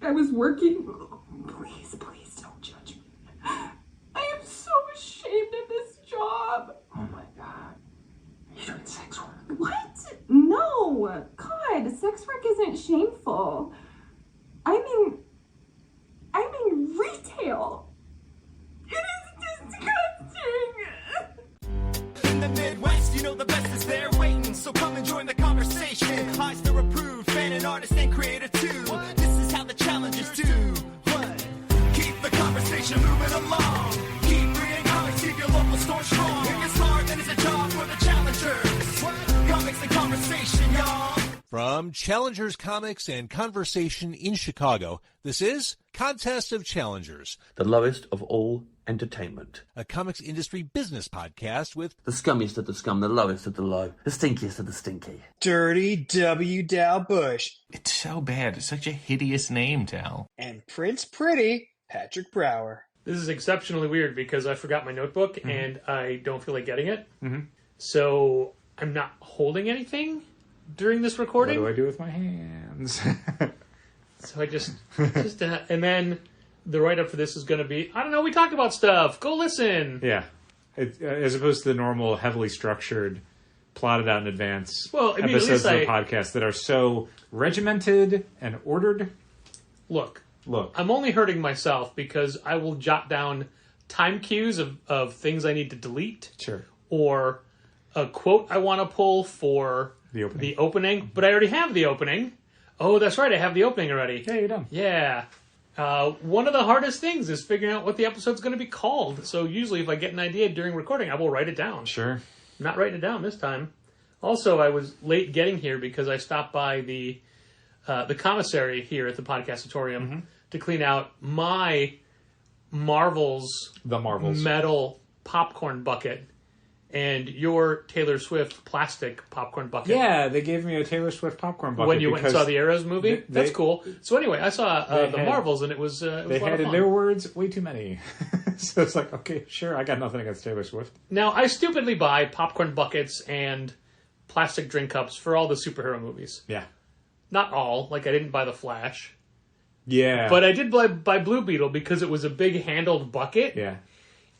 I was working... Please don't judge me. I am so ashamed of this job. Oh my God. You're doing sex work. What? No. God, sex work isn't shameful. I'm in retail. It is disgusting. In the Midwest, you know the best is there waiting. So come and join the conversation. Eyes that approve, fan and artist and creator too. This is how the challengers do. What? Keep the conversation moving along. Keep reading comics, keep your local store strong. It gets hard, then it's a job for the challengers. Comics and conversation, y'all. From Challengers Comics and Conversation in Chicago, this is Contest of Challengers, The lowest of all entertainment. a comics industry business podcast with The scummiest of the scum, the lowest of the low, the stinkiest of the stinky. Dirty W. Dow Bush, It's so bad. It's such a hideous name, Tal. and Prince Pretty, Patrick Brower. This is exceptionally weird because I forgot my notebook and I don't feel like getting it. So I'm not holding anything during this recording. What do I do with my hands? So I just and then the write-up for this is going to be, I don't know, we talked about stuff. Go listen. Yeah. As opposed to the normal, heavily structured, plotted out in advance Well, I mean, episodes of at the least podcast that are so regimented and ordered. Look, Look. I'm only hurting myself because I will jot down time cues of things I need to delete. Sure. Or a quote I want to pull for The opening. but I already have the opening. Oh, that's right, I have the opening already. Yeah, you're done. Yeah. One of the hardest things is figuring out what the episode's going to be called. So usually if I get an idea during recording, I will write it down. Sure. Not writing it down this time. Also, I was late getting here because I stopped by the commissary here at the Podcastatorium to clean out my Marvel's metal popcorn bucket and your Taylor Swift plastic popcorn bucket. Yeah, they gave me a Taylor Swift popcorn bucket. When you went and saw the Arrows movie? That's cool. So anyway, I saw the Marvels and it was a They lot had, of in fun. their words, way too many. So it's like, okay, sure, I got nothing against Taylor Swift. Now, I stupidly buy popcorn buckets and plastic drink cups for all the superhero movies. Yeah. Not all. Like, I didn't buy The Flash. Yeah. But I did buy Blue Beetle because it was a big handled bucket. Yeah.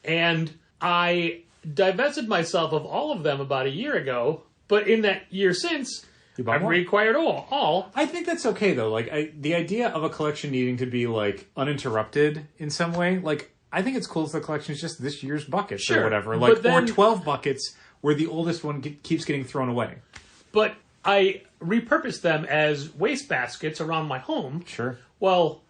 And I divested myself of all of them about a year ago. But in that year since, I've more? reacquired all. I think that's okay, though. Like, the idea of a collection needing to be, like, uninterrupted in some way, like, I think it's cool if the collection is just this year's buckets Sure, or whatever. but Like, then- or 12 buckets where the oldest one keeps getting thrown away. But I repurposed them as waste baskets around my home. Sure. Well,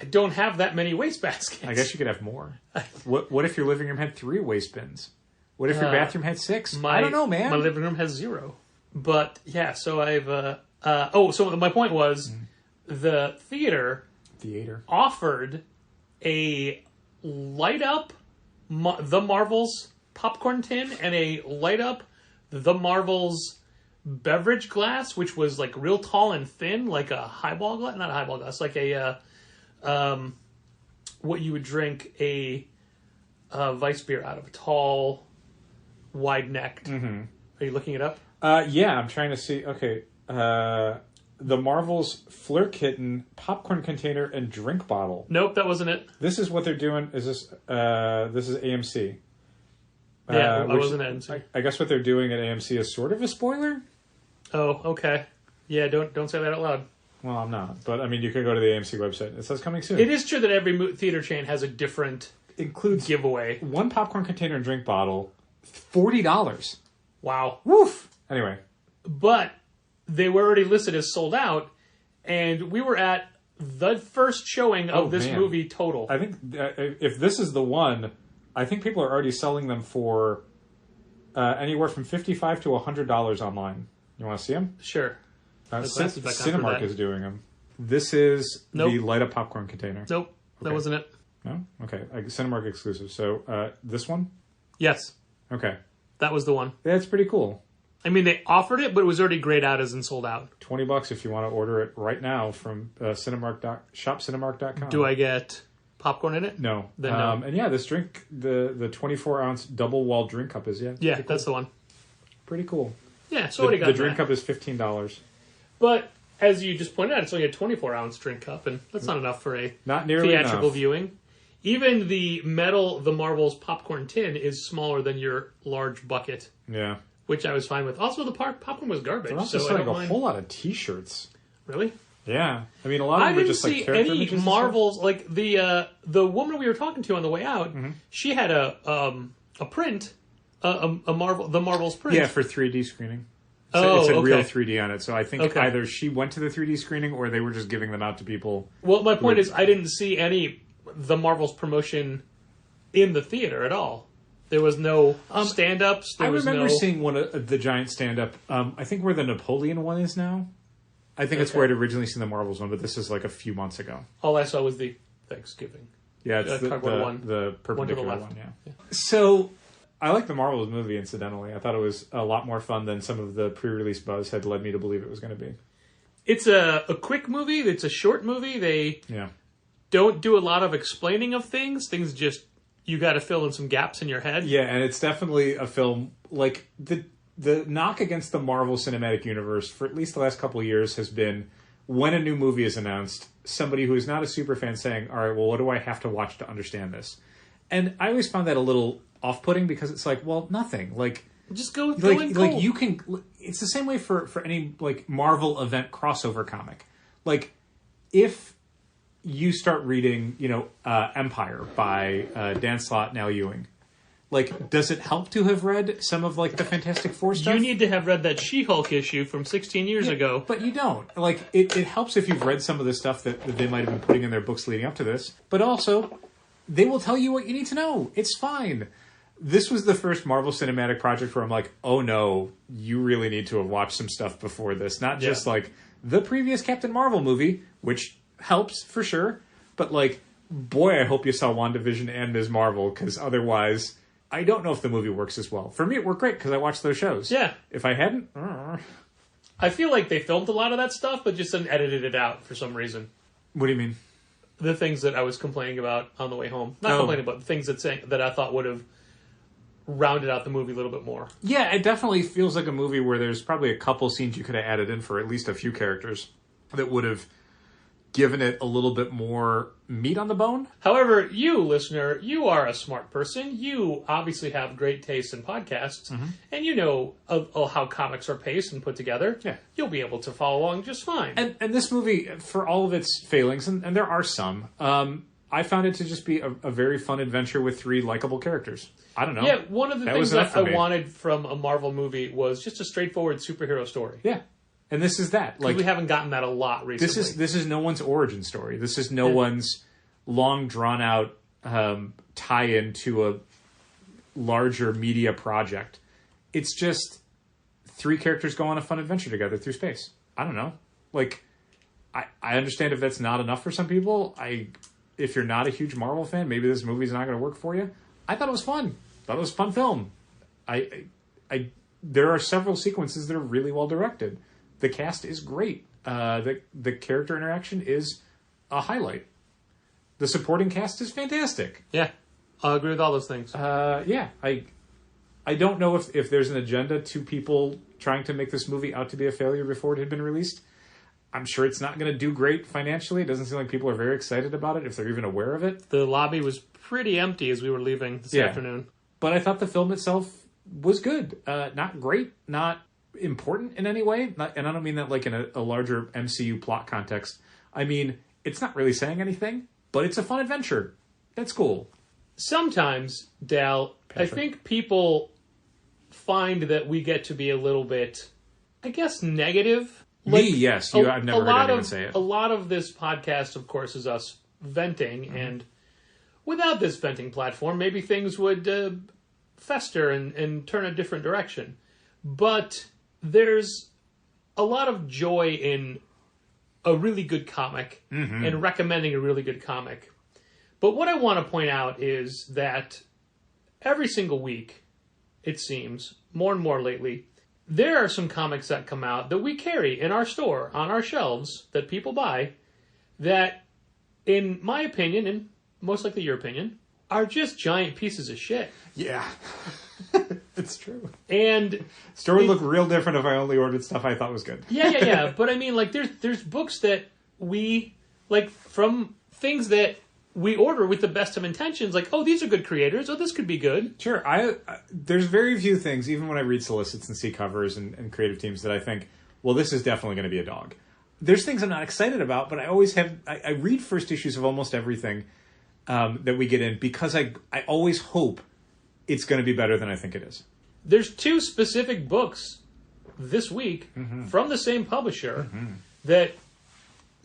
I don't have that many waste baskets. I guess you could have more. What if your living room had 3 waste bins? What if your bathroom had 6? I don't know, man. My living room has 0. But, yeah, so I've... so my point was, the theater offered a light-up The Marvels popcorn tin and a light-up The Marvels beverage glass, which was, like, real tall and thin, like a highball glass. Not a highball glass, like a... what you would drink a Weiss beer out of. A tall, wide-necked. Are you looking it up? Yeah, I'm trying to see. Okay. The Marvel's Flirt Kitten popcorn container and drink bottle. Nope, that wasn't it. This is what they're doing. Is this is AMC. Yeah, I wasn't AMC. I guess what they're doing at AMC is sort of a spoiler. Oh, okay. Yeah, don't say that out loud. Well, I'm not. But, I mean, you can go to the AMC website. It says coming soon. It is true that every theater chain has a different includes giveaway. One popcorn container and drink bottle, $40. Wow. Woof! Anyway. But they were already listed as sold out, and we were at the first showing of this movie total. I think if this is the one, I think people are already selling them for anywhere from $55 to $100 online. You want to see them? Sure. Cinemark is doing them. This is the light-up popcorn container. Nope, that wasn't it. No? Okay. Cinemark exclusive. So, this one? Yes. Okay. That was the one. That's pretty cool. I mean, they offered it, but it was already grayed out as in sold out. $20 if you want to order it right now from shopcinemark.com. Do I get popcorn in it? No. Then no. And yeah, this drink, the 24-ounce double-walled drink cup is, Yeah, cool. that's the one. Pretty cool. Yeah, so already got the drink cup is $15. But as you just pointed out, it's only a 24-ounce drink cup, and that's not enough for a Not nearly theatrical enough. viewing. Even the The Marvel's popcorn tin is smaller than your large bucket, Yeah. which I was fine with. Also, the popcorn was garbage, They're also so I selling don't a mind. whole lot of T-shirts. Really? Yeah. I mean, a lot of I them are didn't just like see character any images and stuff. Marvels. Like the woman we were talking to on the way out, she had a print, the Marvel's print. Yeah, for 3D screening. So Oh, it said real okay. 3D on it. So I think Okay. either she went to the 3D screening or they were just giving them out to people. Well, my point is, I didn't see any the Marvel's promotion in the theater at all. There was no stand-ups. I There was remember no... seeing one of the giant stand-up. I think where the Napoleon one is now. I think it's Okay. where I'd originally seen the Marvels one, but this is like a few months ago. All I saw was the Thanksgiving. Yeah, it's cardboard one. the perpendicular left. one. Yeah. So I like the Marvels movie. Incidentally, I thought it was a lot more fun than some of the pre-release buzz had led me to believe it was going to be. It's a quick movie. It's a short movie. They Yeah. don't do a lot of explaining of things. Things just, you got to fill in some gaps in your head. Yeah, and it's definitely a film like the knock against the Marvel Cinematic Universe for at least the last couple of years has been when a new movie is announced, somebody who is not a super fan saying, all right, well, what do I have to watch to understand this? And I always found that a little off-putting because it's like, well, nothing. Like, Just go in like cold. you can, it's the same way for any like Marvel event crossover comic. Like, if you start reading, Empire by Dan Slott and Al Ewing, like, does it help to have read some of like the Fantastic Four stuff? You need to have read that She-Hulk issue from 16 years ago. But you don't. Like, it helps if you've read some of the stuff that they might have been putting in their books leading up to this. But also, they will tell you what you need to know. It's fine. This was the first Marvel Cinematic Project where I'm like, oh no, you really need to have watched some stuff before this. Not just like the previous Captain Marvel movie, which helps for sure. But like, boy, I hope you saw WandaVision and Ms. Marvel, because otherwise, I don't know if the movie works as well. For me, it worked great because I watched those shows. Yeah. If I hadn't, I feel like they filmed a lot of that stuff, but just then edited it out for some reason. what do you mean? The things that I was complaining about on the way home. Not Oh. complaining about, the things that I thought would have rounded out the movie a little bit more. Yeah, it definitely feels like a movie where there's probably a couple scenes you could have added in for at least a few characters that would have given it a little bit more meat on the bone. However, you, listener, you are a smart person. You obviously have great taste in podcasts, and you know how comics are paced and put together. Yeah. You'll be able to follow along just fine. And this movie, for all of its failings, and there are some, I found it to just be a very fun adventure with three likable characters. I don't know. yeah, one of the That things was enough that for I me. wanted from a Marvel movie was just a straightforward superhero story. Yeah. And this is that. Like, We haven't gotten that a lot recently. this is no one's origin story. This is no one's long drawn out tie-in to a larger media project. It's just three characters go on a fun adventure together through space. I don't know. Like, I understand if that's not enough for some people. If you're not a huge Marvel fan, maybe this movie's not going to work for you. I thought it was fun. Thought it was a fun film. There are several sequences that are really well directed. The cast is great. The character interaction is a highlight. The supporting cast is fantastic. Yeah, I'll agree with all those things. Yeah, I don't know if there's an agenda to people trying to make this movie out to be a failure before it had been released. I'm sure it's not going to do great financially. It doesn't seem like people are very excited about it, if they're even aware of it. The lobby was pretty empty as we were leaving this afternoon. But I thought the film itself was good. Not great, not important in any way. And I don't mean that like in a larger MCU plot context. I mean, it's not really saying anything, but it's a fun adventure. That's cool. Sometimes, Dal, Patrick. I think people find that we get to be a little bit, I guess, negative. Me, yes. I've never heard anyone say it. A lot of this podcast, of course, is us venting, and without this venting platform, maybe things would fester and turn a different direction. But there's a lot of joy in a really good comic and recommending a really good comic. But what I want to point out is that every single week, it seems, more and more lately, there are some comics that come out that we carry in our store, on our shelves, that people buy, that, in my opinion, and most likely your opinion, are just giant pieces of shit. Yeah. It's true. And Store would look real different if I only ordered stuff I thought was good. yeah. But I mean, like, there's books that we, like, from things that we order with the best of intentions, like, oh, these are good creators, oh, this could be good. Sure. There's very few things, even when I read solicits and see covers and creative teams, that I think, well, this is definitely going to be a dog. There's things I'm not excited about, but I always have... I read first issues of almost everything that we get in because I always hope it's going to be better than I think it is. There's 2 specific books this week from the same publisher that,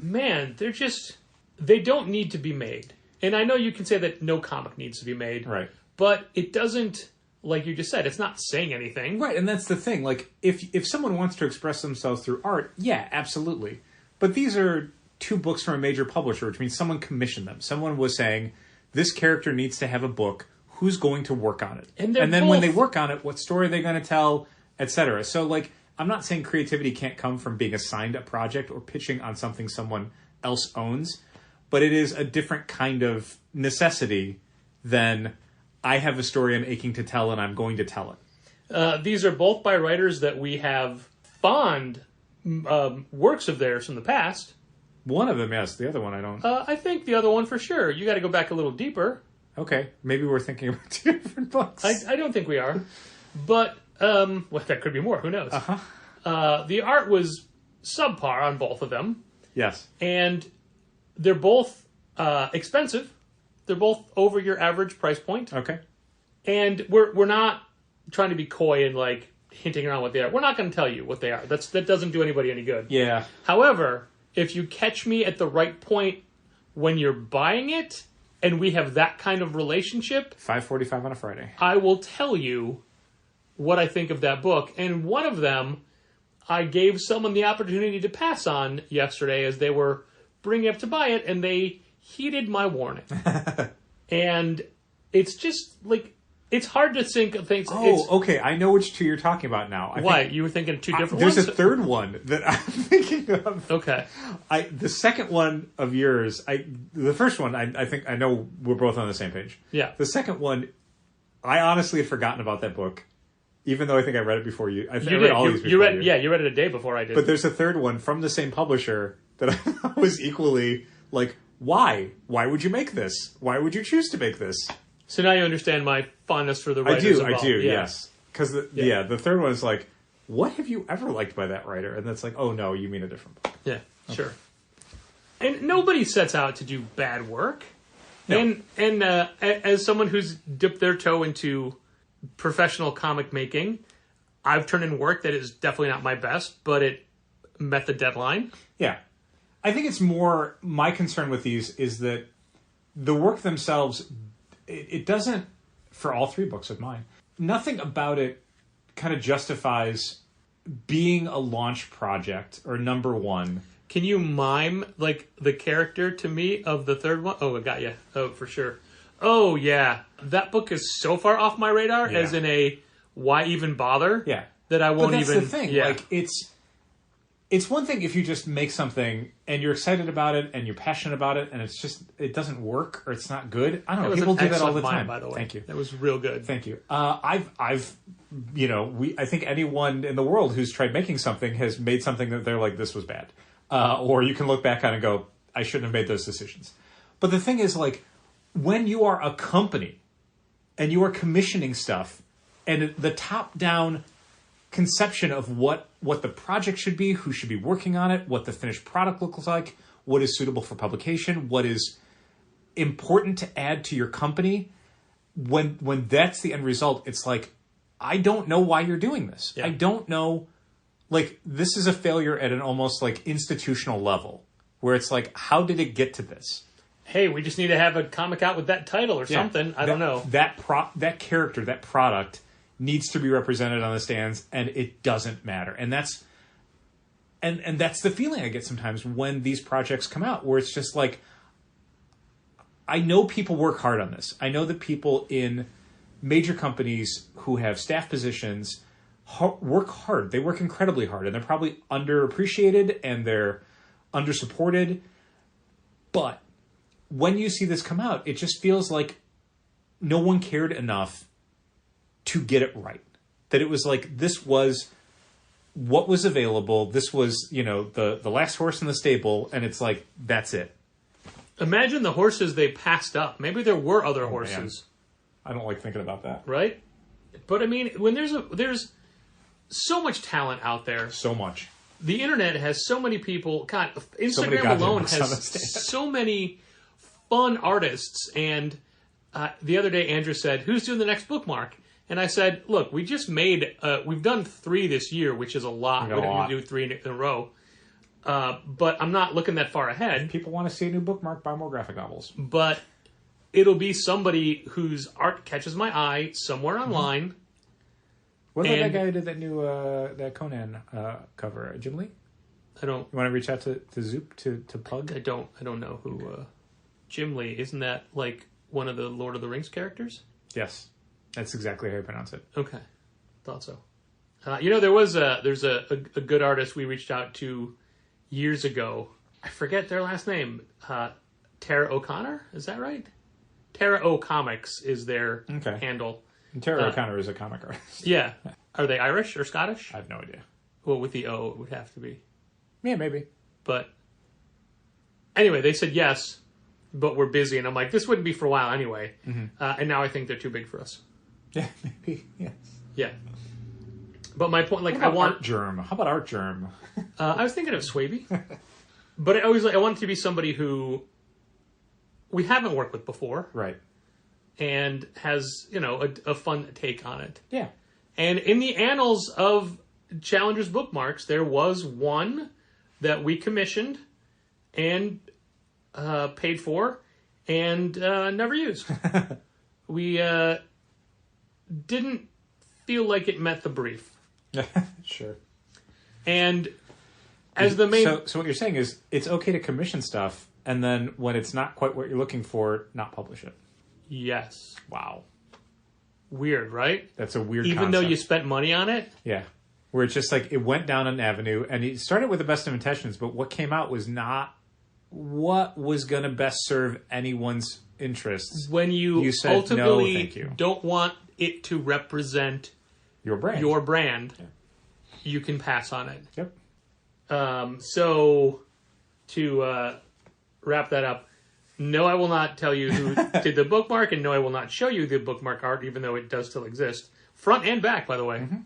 man, they're just... They don't need to be made. And I know you can say that no comic needs to be made. Right. But it doesn't, like you just said, it's not saying anything. Right, and that's the thing. Like, if someone wants to express themselves through art, yeah, absolutely. But these are 2 books from a major publisher, which means someone commissioned them. Someone was saying, this character needs to have a book. Who's going to work on it? And then when they work on it, what story are they going to tell, etc. So, like, I'm not saying creativity can't come from being assigned a project or pitching on something someone else owns, but it is a different kind of necessity than I have a story I'm aching to tell and I'm going to tell it. These are both by writers that we have fond works of theirs from the past. One of them, yes. The other one, I don't. I think the other one for sure. You got to go back a little deeper. Okay, maybe we're thinking about 2 different books. I don't think we are. But, well, that could be more. Who knows? The art was subpar on both of them. Yes. And they're both expensive. They're both over your average price point. Okay. And we're not trying to be coy and, like, hinting around what they are. We're not going to tell you what they are. That doesn't do anybody any good. Yeah. However, if you catch me at the right point when you're buying it, and we have that kind of relationship, 5:45 on a Friday, I will tell you what I think of that book. And one of them, I gave someone the opportunity to pass on yesterday as they were bringing up to buy it, and they heeded my warning. And it's just, like, it's hard to think of things. Okay. I know which 2 you're talking about now. Why? You were thinking 2 different there's ones? There's a third one that I'm thinking of. Okay. The second one of yours, the first one, I think I know we're both on the same page. Yeah. The second one, I honestly had forgotten about that book, even though I think I read it before you. I think I read all these before you read. Yeah, you read it a day before I did. But there's a third one from the same publisher that I thought was equally like, why? Why would you make this? Why would you choose to make this? So now you understand my fondness for the writers I involved. do, yes. Because the third one is like, what have you ever liked by that writer? And that's like, oh no, you mean a different book. Yeah, sure. And nobody sets out to do bad work. No. And as someone who's dipped their toe into professional comic making, I've turned in work that is definitely not my best, but it met the deadline. Yeah. I think it's more, my concern with these is that the work themselves, it doesn't, for all 3 books of mine, nothing about it kind of justifies being a launch project or number 1. Can you mime, like, the character to me of the third one? Oh, I got you. Oh, for sure. Oh, yeah. That book is so far off my radar, as in a why even bother? Yeah. That I won't even... But that's the thing. Yeah. Like, it's one thing if you just make something and you're excited about it and you're passionate about it and it's just, it doesn't work or it's not good. I don't know. People do that all the time. By the way. Thank you. That was real good. Thank you. I think anyone in the world who's tried making something has made something that they're like, this was bad. Or you can look back on and go, I shouldn't have made those decisions. But the thing is, like, when you are a company and you are commissioning stuff and the top-down conception of what the project should be, who should be working on it, what the finished product looks like, what is suitable for publication, what is important to add to your company, when that's the end result, it's like, I don't know why you're doing this. Yeah. I don't know. Like, this is a failure at an almost like institutional level where it's like, how did it get to this? Hey, we just need to have a comic out with that title or something. I don't know. That character, that product needs to be represented on the stands, and it doesn't matter. And that's the feeling I get sometimes when these projects come out, where it's just like, I know people work hard on this. I know that people in major companies who have staff positions work hard. They work incredibly hard, and they're probably underappreciated and they're undersupported. But when you see this come out, it just feels like no one cared enough to get it right. That it was like, this was what was available. This was, the last horse in the stable, and it's like, that's it. Imagine the horses they passed up. Maybe there were other horses. Man. I don't like thinking about that. Right? But I mean, when there's so much talent out there. So much. The internet has so many people. God, Instagram goddamn alone books on the has stand. so many fun artists. And the other day, Andrew said, "Who's doing the next bookmark?" And I said, "Look, we just made. We've done 3 this year, which is a lot. We didn't do 3 in a row. But I'm not looking that far ahead. People want to see a new bookmark, buy more graphic novels. But it'll be somebody whose art catches my eye somewhere online." What about that guy who did that new that Conan cover? Jim Lee? I don't. You want to reach out to Zoop to Pug? I don't know who Jim Lee. Isn't that like one of the Lord of the Rings characters? Yes, that's exactly how you pronounce it. Okay, thought so. There's a good artist we reached out to years ago. I forget their last name. Tara O'Connor, is that right? Tara O Comics is their handle. And Tara O'Connor is a comic artist. Yeah. Are they Irish or Scottish? I have no idea. Well, with the O, it would have to be. Yeah, maybe. But anyway, they said yes, but we're busy. And I'm like, this wouldn't be for a while anyway. Mm-hmm. And now I think they're too big for us. Yeah, maybe. Yes. Yeah. But my point, like, How about Art Germ? I was thinking of Swaby. But I want it to be somebody who we haven't worked with before. Right. And has, a fun take on it. Yeah. And in the annals of Challengers bookmarks, there was one that we commissioned and paid for and never used. We didn't feel like it met the brief. Sure. And as the main... So what you're saying is it's okay to commission stuff, and then when it's not quite what you're looking for, not publish it. Yes. Wow. Weird, right? That's a weird Even concept. though you spent money on it? Yeah. Where it's just like it went down an avenue, and it started with the best of intentions, but what came out was not what was going to best serve anyone's interests. When you said, ultimately no, thank you. Don't want it to represent your brand, yeah. You can pass on it. Yep. So to wrap that up, no, I will not tell you who did the bookmark, and no, I will not show you the bookmark art, even though it does still exist. Front and back, by the way. Mm-hmm.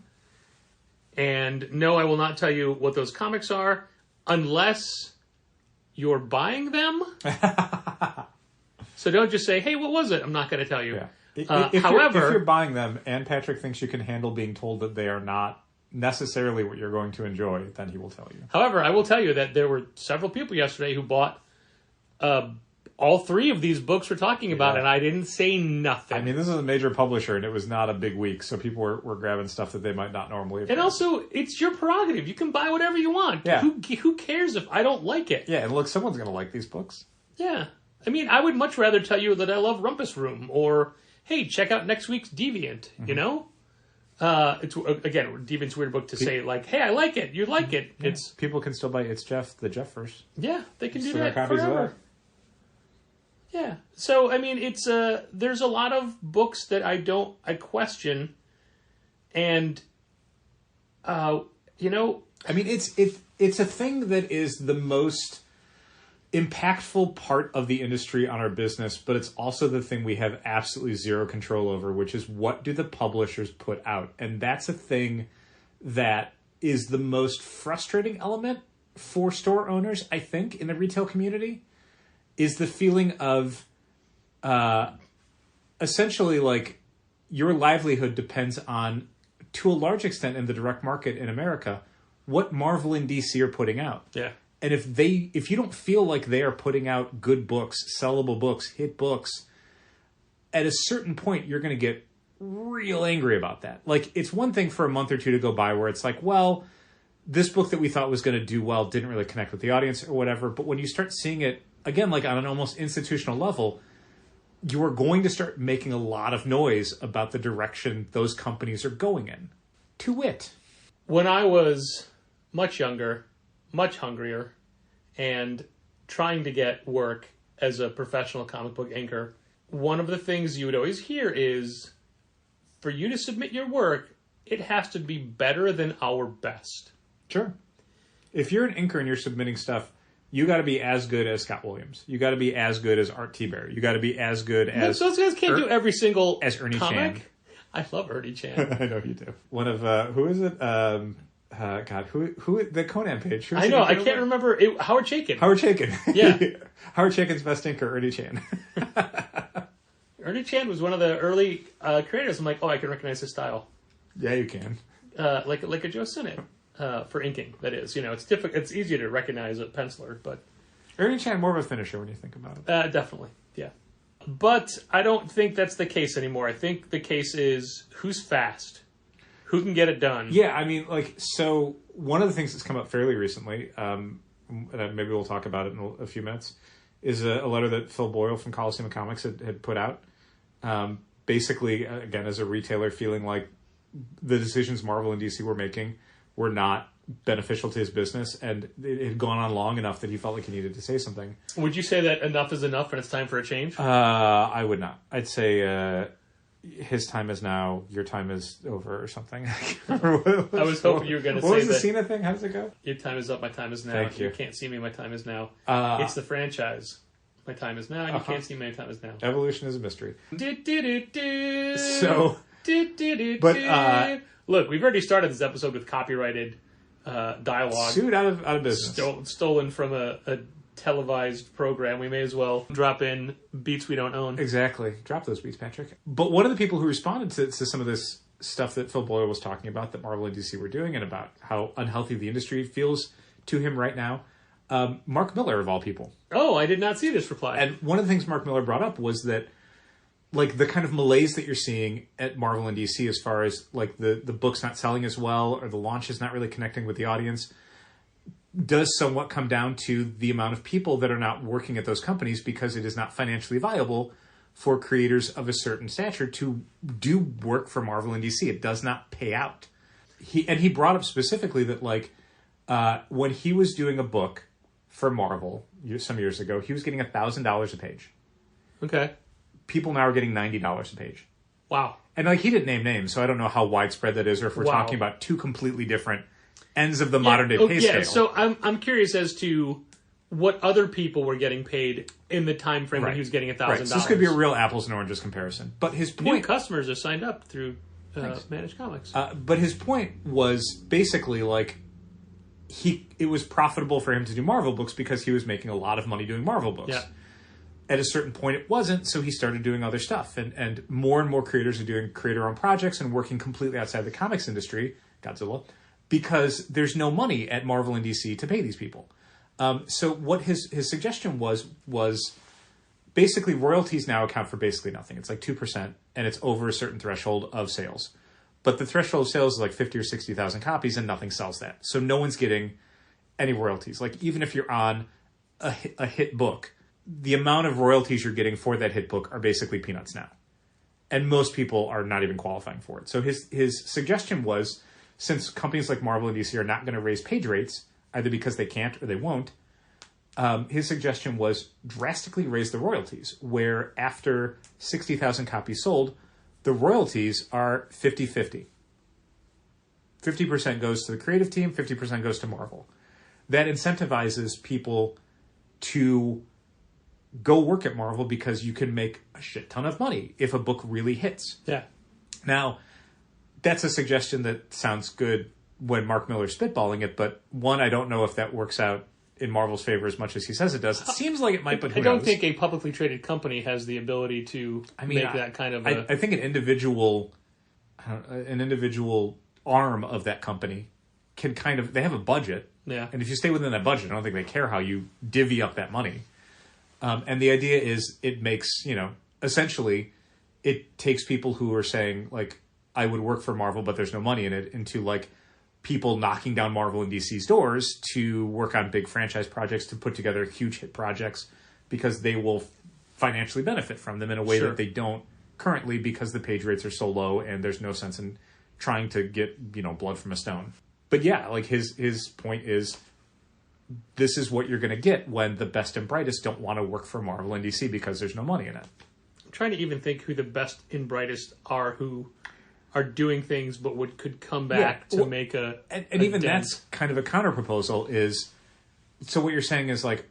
And no, I will not tell you what those comics are, unless you're buying them. So don't just say, hey, what was it? I'm not going to tell you. Yeah. If However, you're buying them and Patrick thinks you can handle being told that they are not necessarily what you're going to enjoy, then he will tell you. However, I will tell you that there were several people yesterday who bought all 3 of these books we're talking about, and I didn't say nothing. I mean, this is a major publisher, and it was not a big week, so people were grabbing stuff that they might not normally have. And also, it's your prerogative. You can buy whatever you want. Yeah. Who cares if I don't like it? Yeah, and look, someone's going to like these books. Yeah. I mean, I would much rather tell you that I love Rumpus Room, or, hey, check out next week's Deviant, you know? It's, again, Deviant's weird book to say, like, hey, I like it. You like it. Yeah. It's People can still buy It's Jeff, the Jeff verse. Yeah, they can do Still that got copies of forever. that. Yeah. So, I mean, it's there's a lot of books that I question, and, I mean, it's a thing that is the most impactful part of the industry on our business, but it's also the thing we have absolutely zero control over, which is what do the publishers put out? And that's a thing that is the most frustrating element for store owners, I think, in the retail community, is the feeling of essentially like your livelihood depends on, to a large extent in the direct market in America, what Marvel and DC are putting out. Yeah. And if you don't feel like they are putting out good books, sellable books, hit books, at a certain point you're going to get real angry about that. Like, it's one thing for a month or two to go by where it's like, well, this book that we thought was going to do well didn't really connect with the audience or whatever. But when you start seeing it, again, like on an almost institutional level, you are going to start making a lot of noise about the direction those companies are going in. To wit. When I was much younger, much hungrier, and trying to get work as a professional comic book inker, one of the things you would always hear is, for you to submit your work, it has to be better than our best. Sure. If you're an inker and you're submitting stuff, you got to be as good as Scott Williams. You got to be as good as Art T-Berry. You got to be as good as... Those guys can't do every single as Ernie comic. Chan. I love Ernie Chan. I know you do. One of... who is it? God, who the Conan page? I know, I can't remember. Howard Chaykin. Howard Chaykin. Yeah. Howard Chaykin's best inker, Ernie Chan. Ernie Chan was one of the early creators. I'm like, oh, I can recognize his style. Yeah, you can. Like a Joe Sinnott for inking, that is. It's difficult. It's easier to recognize a penciler, but... Ernie Chan, more of a finisher when you think about it. Definitely, yeah. But I don't think that's the case anymore. I think the case is who's fast, who can get it done. Yeah, I mean, so one of the things that's come up fairly recently, and maybe we'll talk about it in a few minutes, is a letter that Phil Boyle from Coliseum Comics had put out. Basically, again, as a retailer, feeling like the decisions Marvel and DC were making were not beneficial to his business, and it had gone on long enough that he felt like he needed to say something. Would you say that enough is enough and it's time for a change? I would not. I'd say his time is now, your time is over, or something. I was hoping you were going to say that. What was the Cena thing? How does it go? Your time is up, my time is now. Thank you. You can't see me, my time is now. It's the franchise. My time is now, and you can't see me, my time is now. Evolution is a mystery. So, but look, we've already started this episode with copyrighted dialogue. Sued out of business. Stolen from a televised program. We may as well drop in beats we don't own. Exactly. Drop those beats, Patrick. But one of the people who responded to some of this stuff that Phil Boyle was talking about, that Marvel and DC were doing, and about how unhealthy the industry feels to him right now, Mark Miller, of all people. Oh, I did not see this reply. And one of the things Mark Miller brought up was that, like, the kind of malaise that you're seeing at Marvel and DC as far as, like, the book's not selling as well, or the launch is not really connecting with the audience, does somewhat come down to the amount of people that are not working at those companies, because it is not financially viable for creators of a certain stature to do work for Marvel and DC. It does not pay out. He brought up specifically that, like, when he was doing a book for Marvel some years ago, he was getting $1,000 a page. Okay. People now are getting $90 a page. Wow. And, like, he didn't name names, so I don't know how widespread that is, or if we're talking about two completely different ends of the modern day pay scale. Yeah, so I'm curious as to what other people were getting paid in the time frame when he was getting $1,000. Right. So this could be a real apples and oranges comparison. But his point... New customers are signed up through Managed Comics. But his point was basically, like, it was profitable for him to do Marvel books because he was making a lot of money doing Marvel books. Yeah. At a certain point, it wasn't, so he started doing other stuff. And more creators are doing creator-owned projects and working completely outside the comics industry, Godzilla, because there's no money at Marvel and DC to pay these people. So what his suggestion was basically royalties now account for basically nothing. It's like 2%, and it's over a certain threshold of sales. But the threshold of sales is like 50 or 60,000 copies, and nothing sells that. So no one's getting any royalties. Like, even if you're on a hit book, the amount of royalties you're getting for that hit book are basically peanuts now. And most people are not even qualifying for it. So his suggestion was, since companies like Marvel and DC are not going to raise page rates, either because they can't or they won't, his suggestion was drastically raise the royalties, where after 60,000 copies sold, the royalties are 50-50. 50% goes to the creative team, 50% goes to Marvel. That incentivizes people to go work at Marvel because you can make a shit ton of money if a book really hits. Yeah. Now, that's a suggestion that sounds good when Mark Miller's spitballing it, but one, I don't know if that works out in Marvel's favor as much as he says it does. It seems like it might, but who I don't knows? think a publicly traded company has the ability to make that kind of I think an individual arm of that company can kind of... They have a budget. Yeah. And if you stay within that budget, I don't think they care how you divvy up that money. And the idea is it makes, essentially, it takes people who are saying, like, I would work for Marvel, but there's no money in it, into, like, people knocking down Marvel and DC's doors to work on big franchise projects, to put together huge hit projects, because they will financially benefit from them in a way that they don't currently, because the page rates are so low and there's no sense in trying to get, blood from a stone. But yeah, like his point is, this is what you're going to get when the best and brightest don't want to work for Marvel and DC because there's no money in it. I'm trying to even think who the best and brightest are who are doing things, but could come back to make a and even dent. that's kind of a counter proposal. Is so what you're saying is like,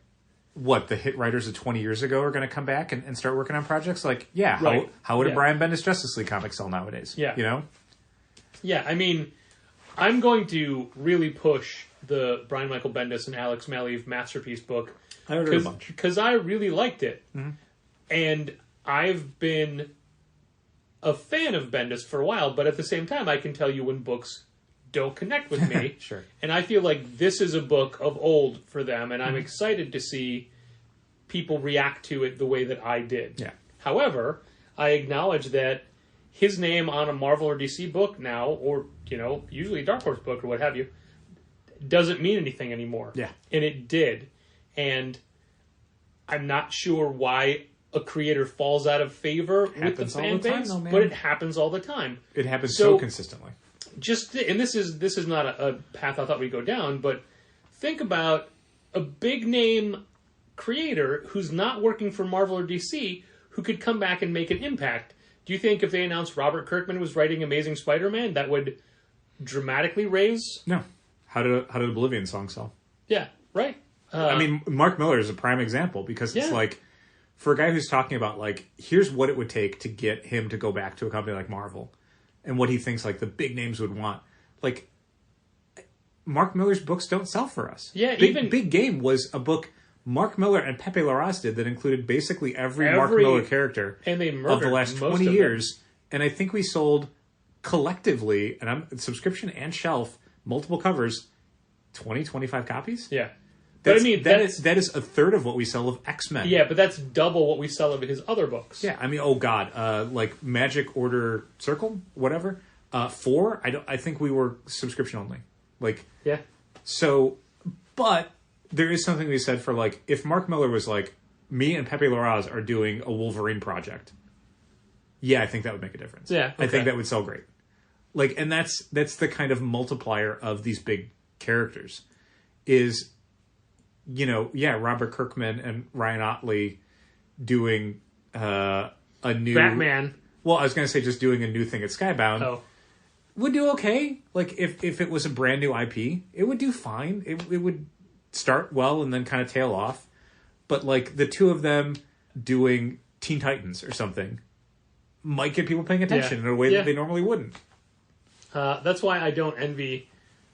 what, the hit writers of 20 years ago are going to come back and start working on projects? Like, yeah, Right. how would a Yeah. Brian Bendis Justice League comic sell nowadays? Yeah. You know? Yeah, I mean, I'm going to really push the Brian Michael Bendis and Alex Maleev Masterpiece book. I read a bunch. Because I really liked it. Mm-hmm. And I've been a fan of Bendis for a while, but at the same time, I can tell you when books don't connect with me. Sure. And I feel like this is a book of old for them, and I'm excited to see people react to it the way that I did. Yeah. However, I acknowledge that his name on a Marvel or DC book now, or, usually a Dark Horse book or what have you, doesn't mean anything anymore. Yeah. And it did. And I'm not sure why a creator falls out of favor with the Happens all fan the time, base, though, man. but it happens all the time. It happens So- so consistently. And this is not a path I thought we'd go down, but think about a big name creator who's not working for Marvel or DC who could come back and make an impact. Do you think if they announced Robert Kirkman was writing Amazing Spider-Man, that would dramatically raise? No. How did Oblivion song sell? Yeah, right. I mean, Mark Miller is a prime example because it's Yeah. like, for a guy who's talking about, like, here's what it would take to get him to go back to a company like Marvel and what he thinks, like, the big names would want. Like, Mark Miller's books don't sell for us. Yeah, Big Game was a book Mark Miller and Pepe Larraz did that included basically every Mark Miller character and they of the murdered last most 20 of years. And I think we sold collectively, and I'm subscription and shelf, multiple covers, 20, 25 copies? Yeah. But I mean, that is a third of what we sell of X-Men. Yeah, but that's double what we sell of his other books. Yeah, I mean, oh god, like Magic Order Circle, whatever. 4, I think we were subscription only. Like, Yeah. so, but there is something to be said for, like, if Mark Miller was like, me and Pepe Larraz are doing a Wolverine project, yeah, I think that would make a difference. Yeah, I okay. think that would sell great. Like, and that's the kind of multiplier of these big characters is, Robert Kirkman and Ryan Ottley doing a new Batman. Well, I was going to say just doing a new thing at Skybound Oh. would do okay. Like if it was a brand new IP, it would do fine. It would start well and then kind of tail off. But like the two of them doing Teen Titans or something might get people paying attention in a way that they normally wouldn't. That's why I don't envy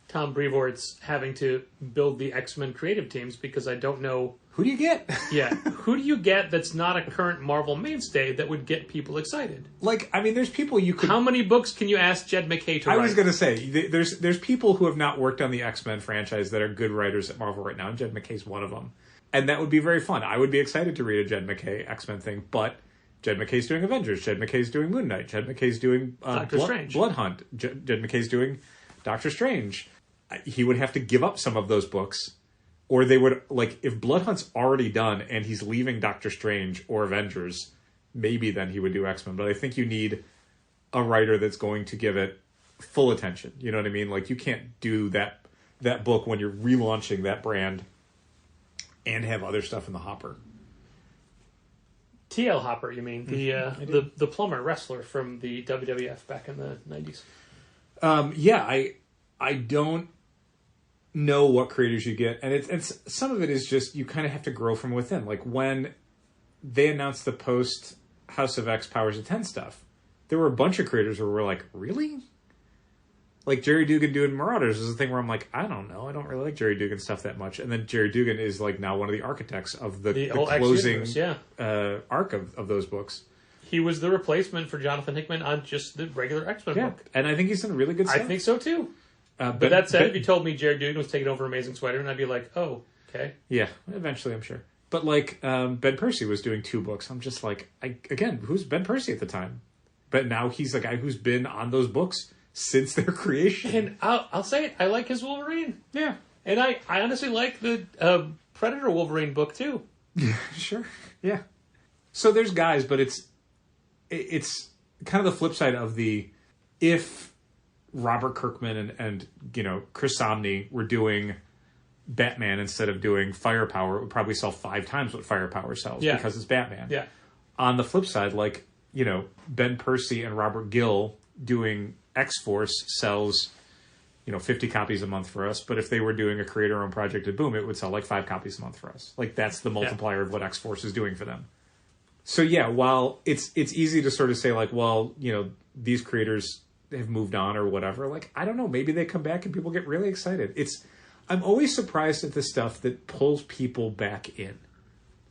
Tom Brevoort's having to build the X-Men creative teams, because I don't know. Who do you get? Who do you get that's not a current Marvel mainstay that would get people excited? Like, I mean, there's people you could. How many books can you ask Jed McKay to write? I was going to say there's people who have not worked on the X-Men franchise that are good writers at Marvel right now, and Jed McKay's one of them, and that would be very fun. I would be excited to read a Jed McKay X-Men thing, but Jed McKay's doing Avengers, Jed McKay's doing Moon Knight, Jed McKay's doing Doctor Strange. Blood Hunt, Jed McKay's doing Doctor Strange. He would have to give up some of those books, or they would, like, if Blood Hunt's already done and he's leaving Doctor Strange or Avengers, maybe then he would do X-Men. But I think you need a writer that's going to give it full attention. You know what I mean? Like, you can't do that book when you're relaunching that brand and have other stuff in the hopper. T.L. Hopper, you mean? The plumber wrestler from the WWF back in the 90s. I don't know what creators you get, and it's some of it is just you kind of have to grow from within. Like when they announced the post House of X Powers of 10 stuff, there were a bunch of creators who were like, really? Like Jerry Dugan doing Marauders is a thing where I'm like, I don't know, I don't really like Jerry Dugan stuff that much. And then Jerry Dugan is like now one of the architects of the closing arc of those books. He was the replacement for Jonathan Hickman on just the regular X-Men book. And I think he's done really good stuff. I think so too. But that said, if you told me Jared Dugan was taking over Amazing Spider-Man, I'd be like, oh, okay. Yeah, eventually, I'm sure. But like Ben Percy was doing 2 books. I'm just like, who's Ben Percy at the time? But now he's a guy who's been on those books since their creation. And I'll say it, I like his Wolverine. Yeah. And I honestly like the Predator Wolverine book too. Sure. Yeah. So there's guys, but it's kind of the flip side of if Robert Kirkman and Chris Samnee were doing Batman instead of doing Firepower, it would probably sell 5 times what Firepower sells because it's Batman. Yeah. On the flip side, Ben Percy and Robert Gill doing X-Force sells, 50 copies a month for us, but if they were doing a creator-owned project at Boom, it would sell like 5 copies a month for us. Like, that's the multiplier of what X-Force is doing for them. So yeah, while it's easy to sort of say like, well, these creators have moved on or whatever, like, I don't know, maybe they come back and people get really excited. I'm always surprised at the stuff that pulls people back in.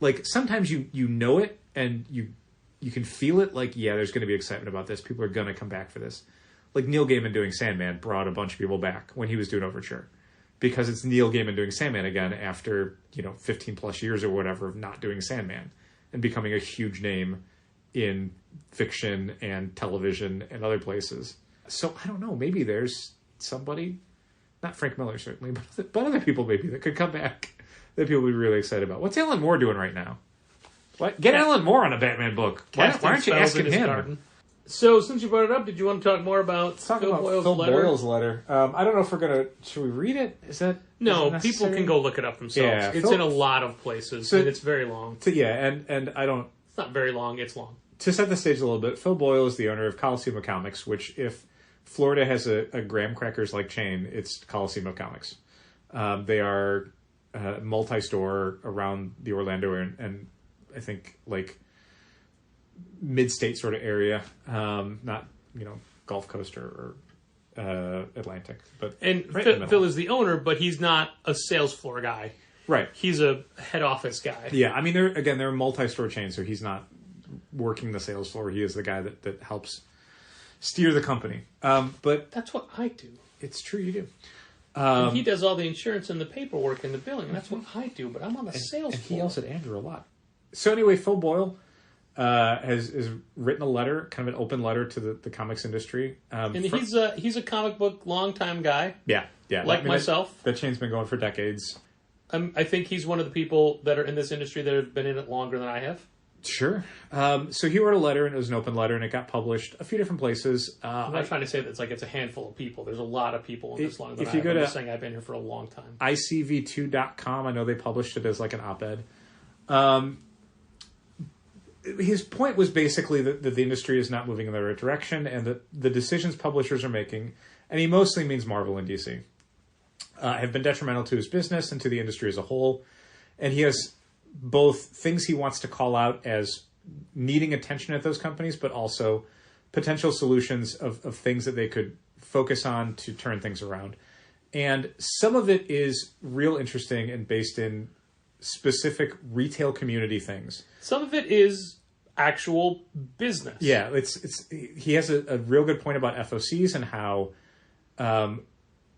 Like, sometimes you know it and you can feel it, like, yeah, there's going to be excitement about this. People are going to come back for this. Like, Neil Gaiman doing Sandman brought a bunch of people back when he was doing Overture. Because it's Neil Gaiman doing Sandman again after, 15 plus years or whatever of not doing Sandman. And becoming a huge name in fiction and television and other places. So, I don't know, maybe there's somebody, not Frank Miller certainly, but other people maybe that could come back that people would be really excited about. What's Alan Moore doing right now? What? Get Alan Moore on a Batman book. Why aren't you asking him? Garden. So, since you brought it up, did you want to talk more about Phil Boyle's letter? I don't know if we're going to... Should we read it? Is that... No, people can go look it up themselves. Yeah, it's in a lot of places, and it's very long. And I don't... It's not very long, it's long. To set the stage a little bit, Phil Boyle is the owner of Coliseum of Comics, which if Florida has a graham crackers-like chain, it's Coliseum of Comics. They are multi-store around the Orlando and I think, like, mid-state sort of area, not, Gulf Coast or Atlantic. But Phil is the owner, but he's not a sales floor guy. Right. He's a head office guy. Yeah, I mean, they're a multi-store chain, so he's not working the sales floor. He is the guy that helps steer the company. But that's what I do. It's true, you do. And he does all the insurance and the paperwork and the billing, and that's what I do, but I'm on the sales floor. He yells at Andrew a lot. So anyway, Phil Boyle has written a letter, kind of an open letter to the comics industry. And he's a comic book longtime guy. Yeah. Like myself. That chain's been going for decades. I think he's one of the people that are in this industry that have been in it longer than I have. Sure. So he wrote a letter, and it was an open letter, and it got published a few different places. I'm not trying to say that it's a handful of people. There's a lot of people in this long than I have. I'm just saying I've been here for a long time. ICV2.com, I know they published it as like an op-ed. His point was basically that the industry is not moving in the right direction, and that the decisions publishers are making, and he mostly means Marvel and DC, have been detrimental to his business and to the industry as a whole. And he has both things he wants to call out as needing attention at those companies, but also potential solutions of things that they could focus on to turn things around. And some of it is real interesting and based in specific retail community things. Some of it is actual business. Yeah, he has a real good point about FOCs and how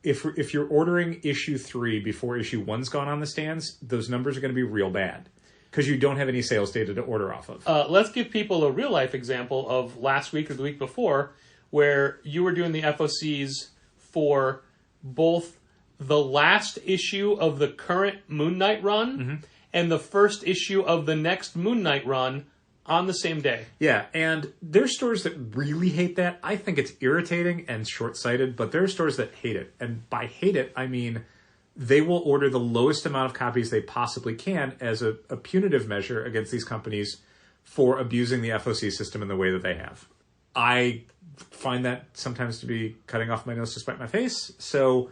if you're ordering issue 3 before issue 1's gone on the stands, those numbers are going to be real bad because you don't have any sales data to order off of. Let's give people a real life example of last week or the week before where you were doing the FOCs for both the last issue of the current Moon Knight run and the first issue of the next Moon Knight run on the same day. Yeah, and there's stores that really hate that. I think it's irritating and short-sighted, but there are stores that hate it. And by hate it, I mean they will order the lowest amount of copies they possibly can as a punitive measure against these companies for abusing the FOC system in the way that they have. I find that sometimes to be cutting off my nose to spite my face, so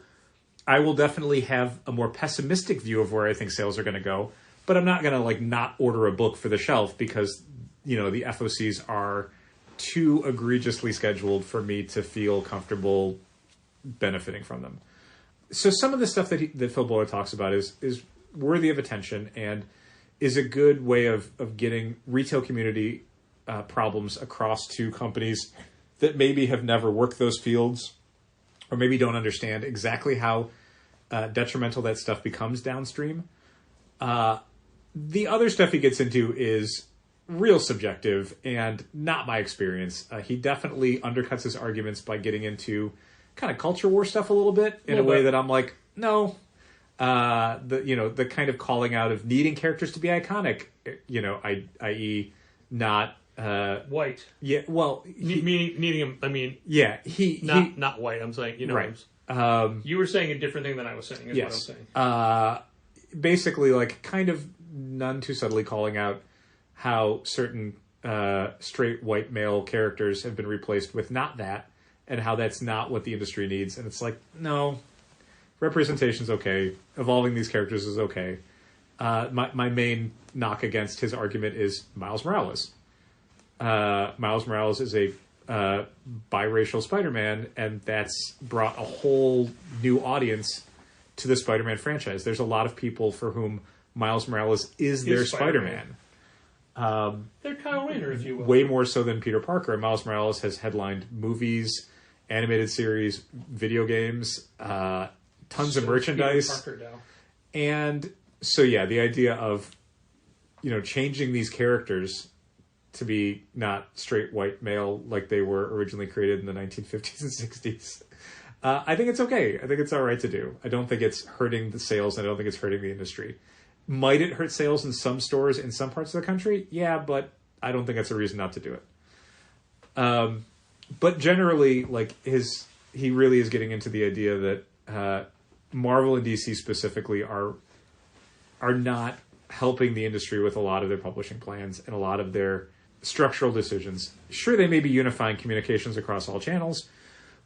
I will definitely have a more pessimistic view of where I think sales are going to go, but I'm not going to not order a book for the shelf because, the FOCs are too egregiously scheduled for me to feel comfortable benefiting from them. So some of the stuff that Phil Boyle talks about is worthy of attention and is a good way of getting retail community problems across to companies that maybe have never worked those fields or maybe don't understand exactly how detrimental that stuff becomes downstream. The other stuff he gets into is real subjective and not my experience. He definitely undercuts his arguments by getting into kind of culture war stuff a little bit in a way that I'm like, no. The kind of calling out of needing characters to be iconic, i.e. not white. Yeah, well, needing him. I mean, yeah, not white. I'm saying, right. You were saying a different thing than I was saying. Is yes. What I'm saying. Basically, kind of none too subtly calling out how certain straight white male characters have been replaced with not that, and how that's not what the industry needs. And it's like, no, representation's okay. Evolving these characters is okay. My main knock against his argument is Miles Morales. Miles Morales is a biracial Spider-Man, and that's brought a whole new audience to the Spider-Man franchise. There's a lot of people for whom Miles Morales is their Spider-Man. They're Kyle Rayner, if you will. Way more so than Peter Parker. And Miles Morales has headlined movies, animated series, video games, tons of merchandise. Peter Parker now. And so, yeah, the idea of, changing these characters to be not straight white male like they were originally created in the 1950s and 60s. I think it's okay. I think it's all right to do. I don't think it's hurting the sales, and I don't think it's hurting the industry. Might it hurt sales in some stores in some parts of the country? Yeah, but I don't think that's a reason not to do it. But generally, he really is getting into the idea that Marvel and DC specifically are not helping the industry with a lot of their publishing plans and a lot of their structural decisions. Sure, they may be unifying communications across all channels,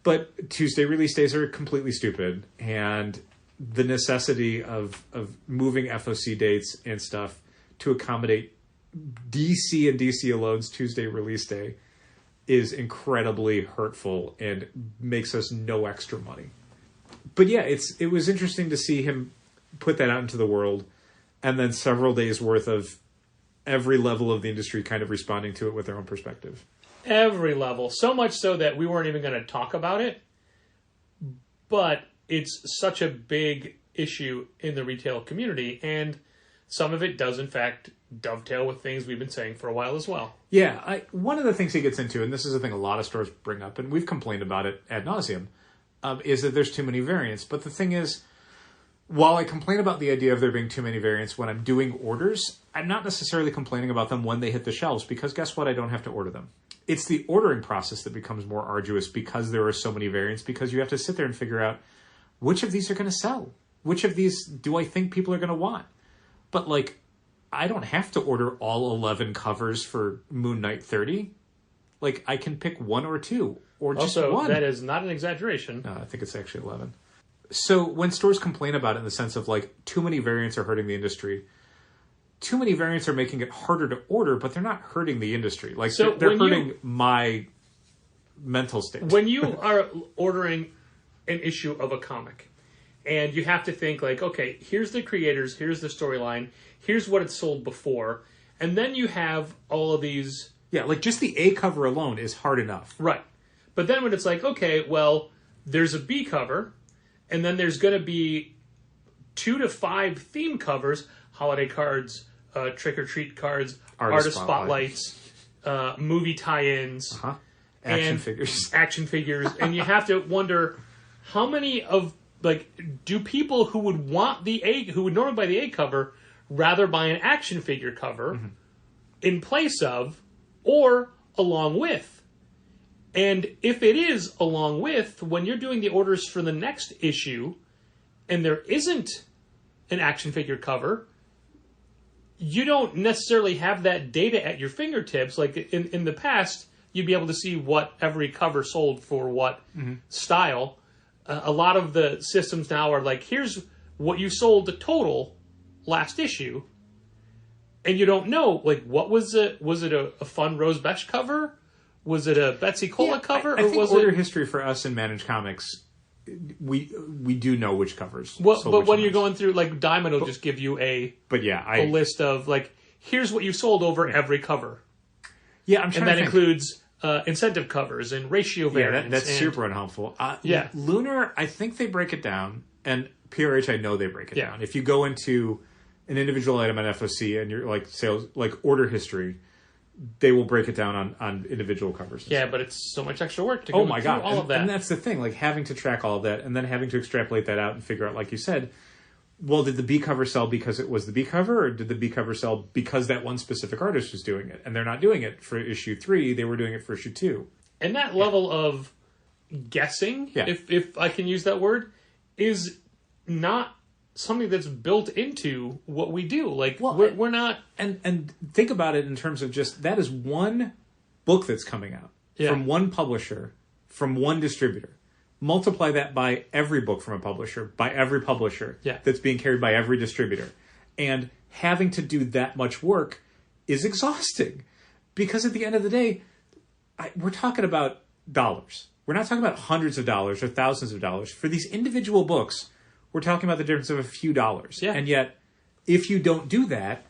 but Tuesday release days are completely stupid, and the necessity of moving FOC dates and stuff to accommodate DC and DC Alone's Tuesday release day is incredibly hurtful and makes us no extra money. But yeah, it was interesting to see him put that out into the world, and then several days worth of every level of the industry kind of responding to it with their own perspective. Every level. So much so that we weren't even going to talk about it. But it's such a big issue in the retail community, and some of it does, in fact, dovetail with things we've been saying for a while as well. Yeah, one of the things he gets into, and this is a thing a lot of stores bring up, and we've complained about it ad nauseum, is that there's too many variants. But the thing is, while I complain about the idea of there being too many variants when I'm doing orders, I'm not necessarily complaining about them when they hit the shelves, because guess what? I don't have to order them. It's the ordering process that becomes more arduous because there are so many variants, because you have to sit there and figure out which of these are going to sell. Which of these do I think people are going to want? But, I don't have to order all 11 covers for Moon Knight 30. I can pick one or two, or just also, one. That is not an exaggeration. No, I think it's actually 11. So when stores complain about it in the sense of, too many variants are hurting the industry, too many variants are making it harder to order, but they're not hurting the industry. They're hurting my mental state. When you are ordering an issue of a comic, and you have to think okay, here's the creators, here's the storyline, here's what it's sold before, and then you have all of these... Yeah, just the A cover alone is hard enough. Right. But then when it's okay, well, there's a B cover, and then there's going to be 2 to 5 theme covers, holiday cards, trick-or-treat cards, artist spotlights, movie tie-ins, action figures. Action figures. And you have to wonder, how many of, do people who would who would normally buy the A cover rather buy an action figure cover in place of, or along with? And if it is along with, when you're doing the orders for the next issue, and there isn't an action figure cover, you don't necessarily have that data at your fingertips. In the past, you'd be able to see what every cover sold for what style. A lot of the systems now are here's what you sold the total last issue, and you don't know, what was it? Was it a fun Rose Besh cover? Was it a Betsy Cola cover? I think order history for us in Managed Comics, we do know which covers. Well, but when you're going through, Diamond will just give you a list of, here's what you sold over every cover. Yeah, I'm trying and that includes incentive covers and ratio variants. That's super unhelpful. Lunar, I think they break it down, and PRH, I know they break it down. If you go into an individual item on FOC and you're sales, order history, they will break it down on individual covers. Yeah, but it's so much extra work to go through all of that. And that's the thing, having to track all of that and then having to extrapolate that out and figure out, like you said, well, did the B cover sell because it was the B cover, or did the B cover sell because that one specific artist was doing it? And they're not doing it for issue 3, they were doing it for issue 2. And that level of guessing, if I can use that word, is not something that's built into what we do. We're not... And think about it in terms of just, that is one book that's coming out from one publisher from one distributor. Multiply that by every book from a publisher, by every publisher that's being carried by every distributor. And having to do that much work is exhausting. Because at the end of the day, we're talking about dollars. We're not talking about hundreds of dollars or thousands of dollars. For these individual books, we're talking about the difference of a few dollars. Yeah. And yet, if you don't do that,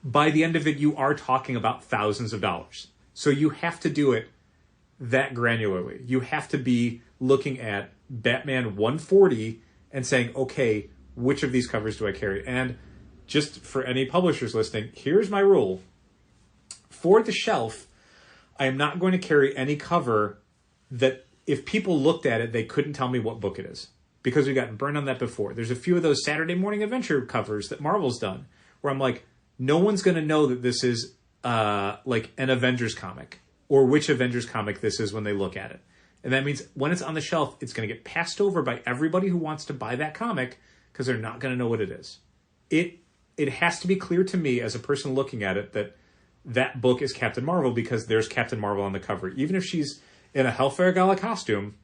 by the end of it, you are talking about thousands of dollars. So you have to do it that granularly. You have to be looking at Batman 140 and saying, okay, which of these covers do I carry? And just for any publishers listening, here's my rule. For the shelf, I am not going to carry any cover that if people looked at it, they couldn't tell me what book it is. Because we've gotten burned on that before. There's a few of those Saturday Morning Adventure covers that Marvel's done where I'm like, no one's going to know that this is like an Avengers comic or which Avengers comic this is when they look at it. And that means when it's on the shelf, it's going to get passed over by everybody who wants to buy that comic because they're not going to know what it is. It has to be clear to me as a person looking at it that that book is Captain Marvel because there's Captain Marvel on the cover. Even if she's in a Hellfire Gala costume,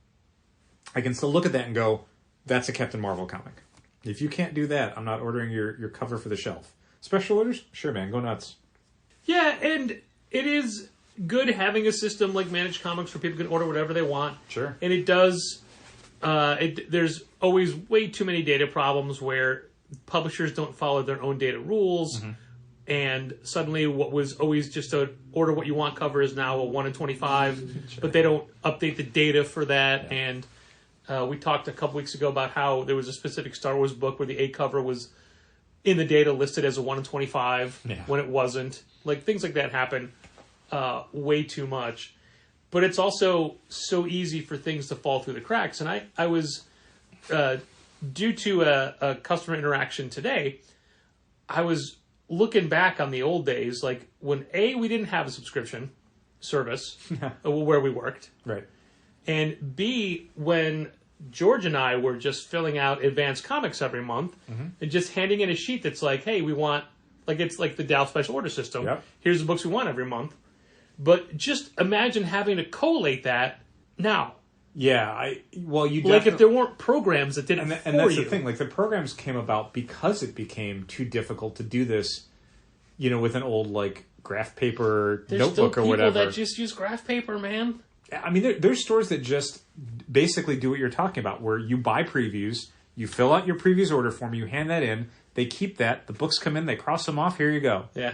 I can still look at that and go, that's a Captain Marvel comic. If you can't do that, I'm not ordering your cover for the shelf. Special orders? Sure, man. Go nuts. Yeah, and it is good having a system like Managed Comics where people can order whatever they want. Sure. And it does... there's always way too many data problems where publishers don't follow their own data rules. Mm-hmm. And suddenly what was always just a order what you want cover is now a 1 in 25. Sure. But they don't update the data for that. Yeah. And we talked a couple weeks ago about how there was a specific Star Wars book where the A cover was in the data listed as a 1 in 25 when it wasn't. Like, things like that happen way too much. But it's also so easy for things to fall through the cracks. And I was, due to a customer interaction today, I was looking back on the old days, like when we didn't have a subscription service where we worked. Right. And B, when George and I were just filling out Advance Comics every month and just handing in a sheet that's like, hey, we want, like it's like the Dow Special Order System. Yep. Here's the books we want every month. But just imagine having to collate that now. Yeah, you like if there weren't programs that did it for you. And that's the thing. Like the programs came about because it became too difficult to do this, with an old like graph paper notebook or whatever. There's people that just use graph paper, man. I mean, there's stores that just basically do what you're talking about, where you buy previews, you fill out your previews order form, you hand that in, they keep that, the books come in, they cross them off, here you go. Yeah.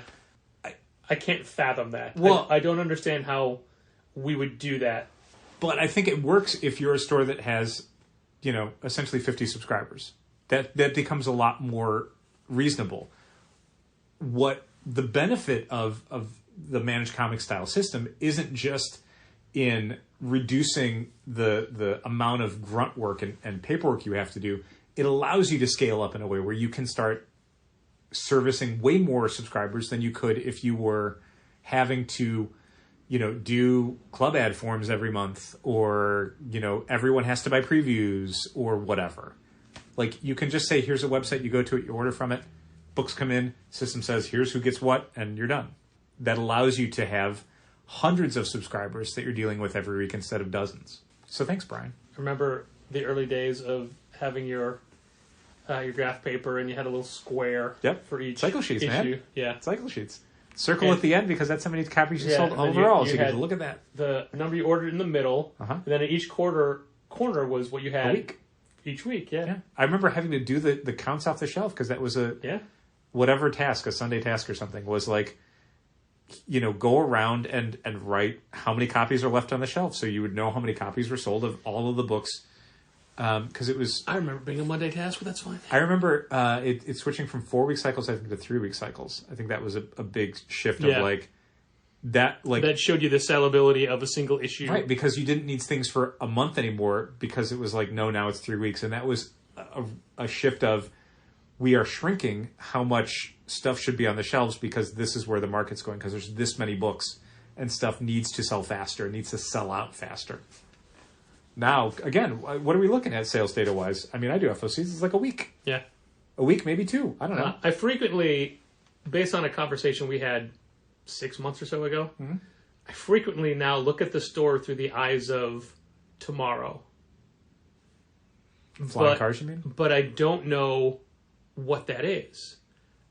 I can't fathom that. Well, I don't understand how we would do that. But I think it works if you're a store that has, essentially 50 subscribers. That becomes a lot more reasonable. What the benefit of the managed comic style system isn't just in reducing the amount of grunt work and paperwork you have to do. It allows you to scale up in a way where you can start servicing way more subscribers than you could if you were having to, do club ad forms every month or, everyone has to buy previews or whatever. Like you can just say, here's a website, you go to it, you order from it, books come in, system says, here's who gets what, and you're done. That allows you to have hundreds of subscribers that you're dealing with every week instead of dozens. So thanks, Brian. I remember the early days of having your graph paper and you had a little square for each cycle sheets, issue. Man. Yeah, cycle sheets. Circle at the end because that's how many copies you sold overall. So you get to look at that. The number you ordered in the middle, and then at each corner was what you had a week. Each week. Yeah. I remember having to do the counts off the shelf because that was whatever task, a Sunday task or something, was like, go around and write how many copies are left on the shelf, so you would know how many copies were sold of all of the books. Because it was... I remember being a Monday task, but that's fine. I remember it switching from 4-week cycles, I think, to 3-week cycles. I think that was a big shift of that showed you the sellability of a single issue. Right, because you didn't need things for a month anymore because it was like, no, now it's 3 weeks. And that was a shift of, we are shrinking how much stuff should be on the shelves because this is where the market's going, because there's this many books and stuff needs to sell faster, needs to sell out faster. Now, again, what are we looking at sales data-wise? I mean, I do FOCs. It's like a week. Yeah. A week, maybe 2. I don't know. I frequently, based on a conversation we had 6 months or so ago, I frequently now look at the store through the eyes of tomorrow. Flying cars, you mean? But I don't know what that is.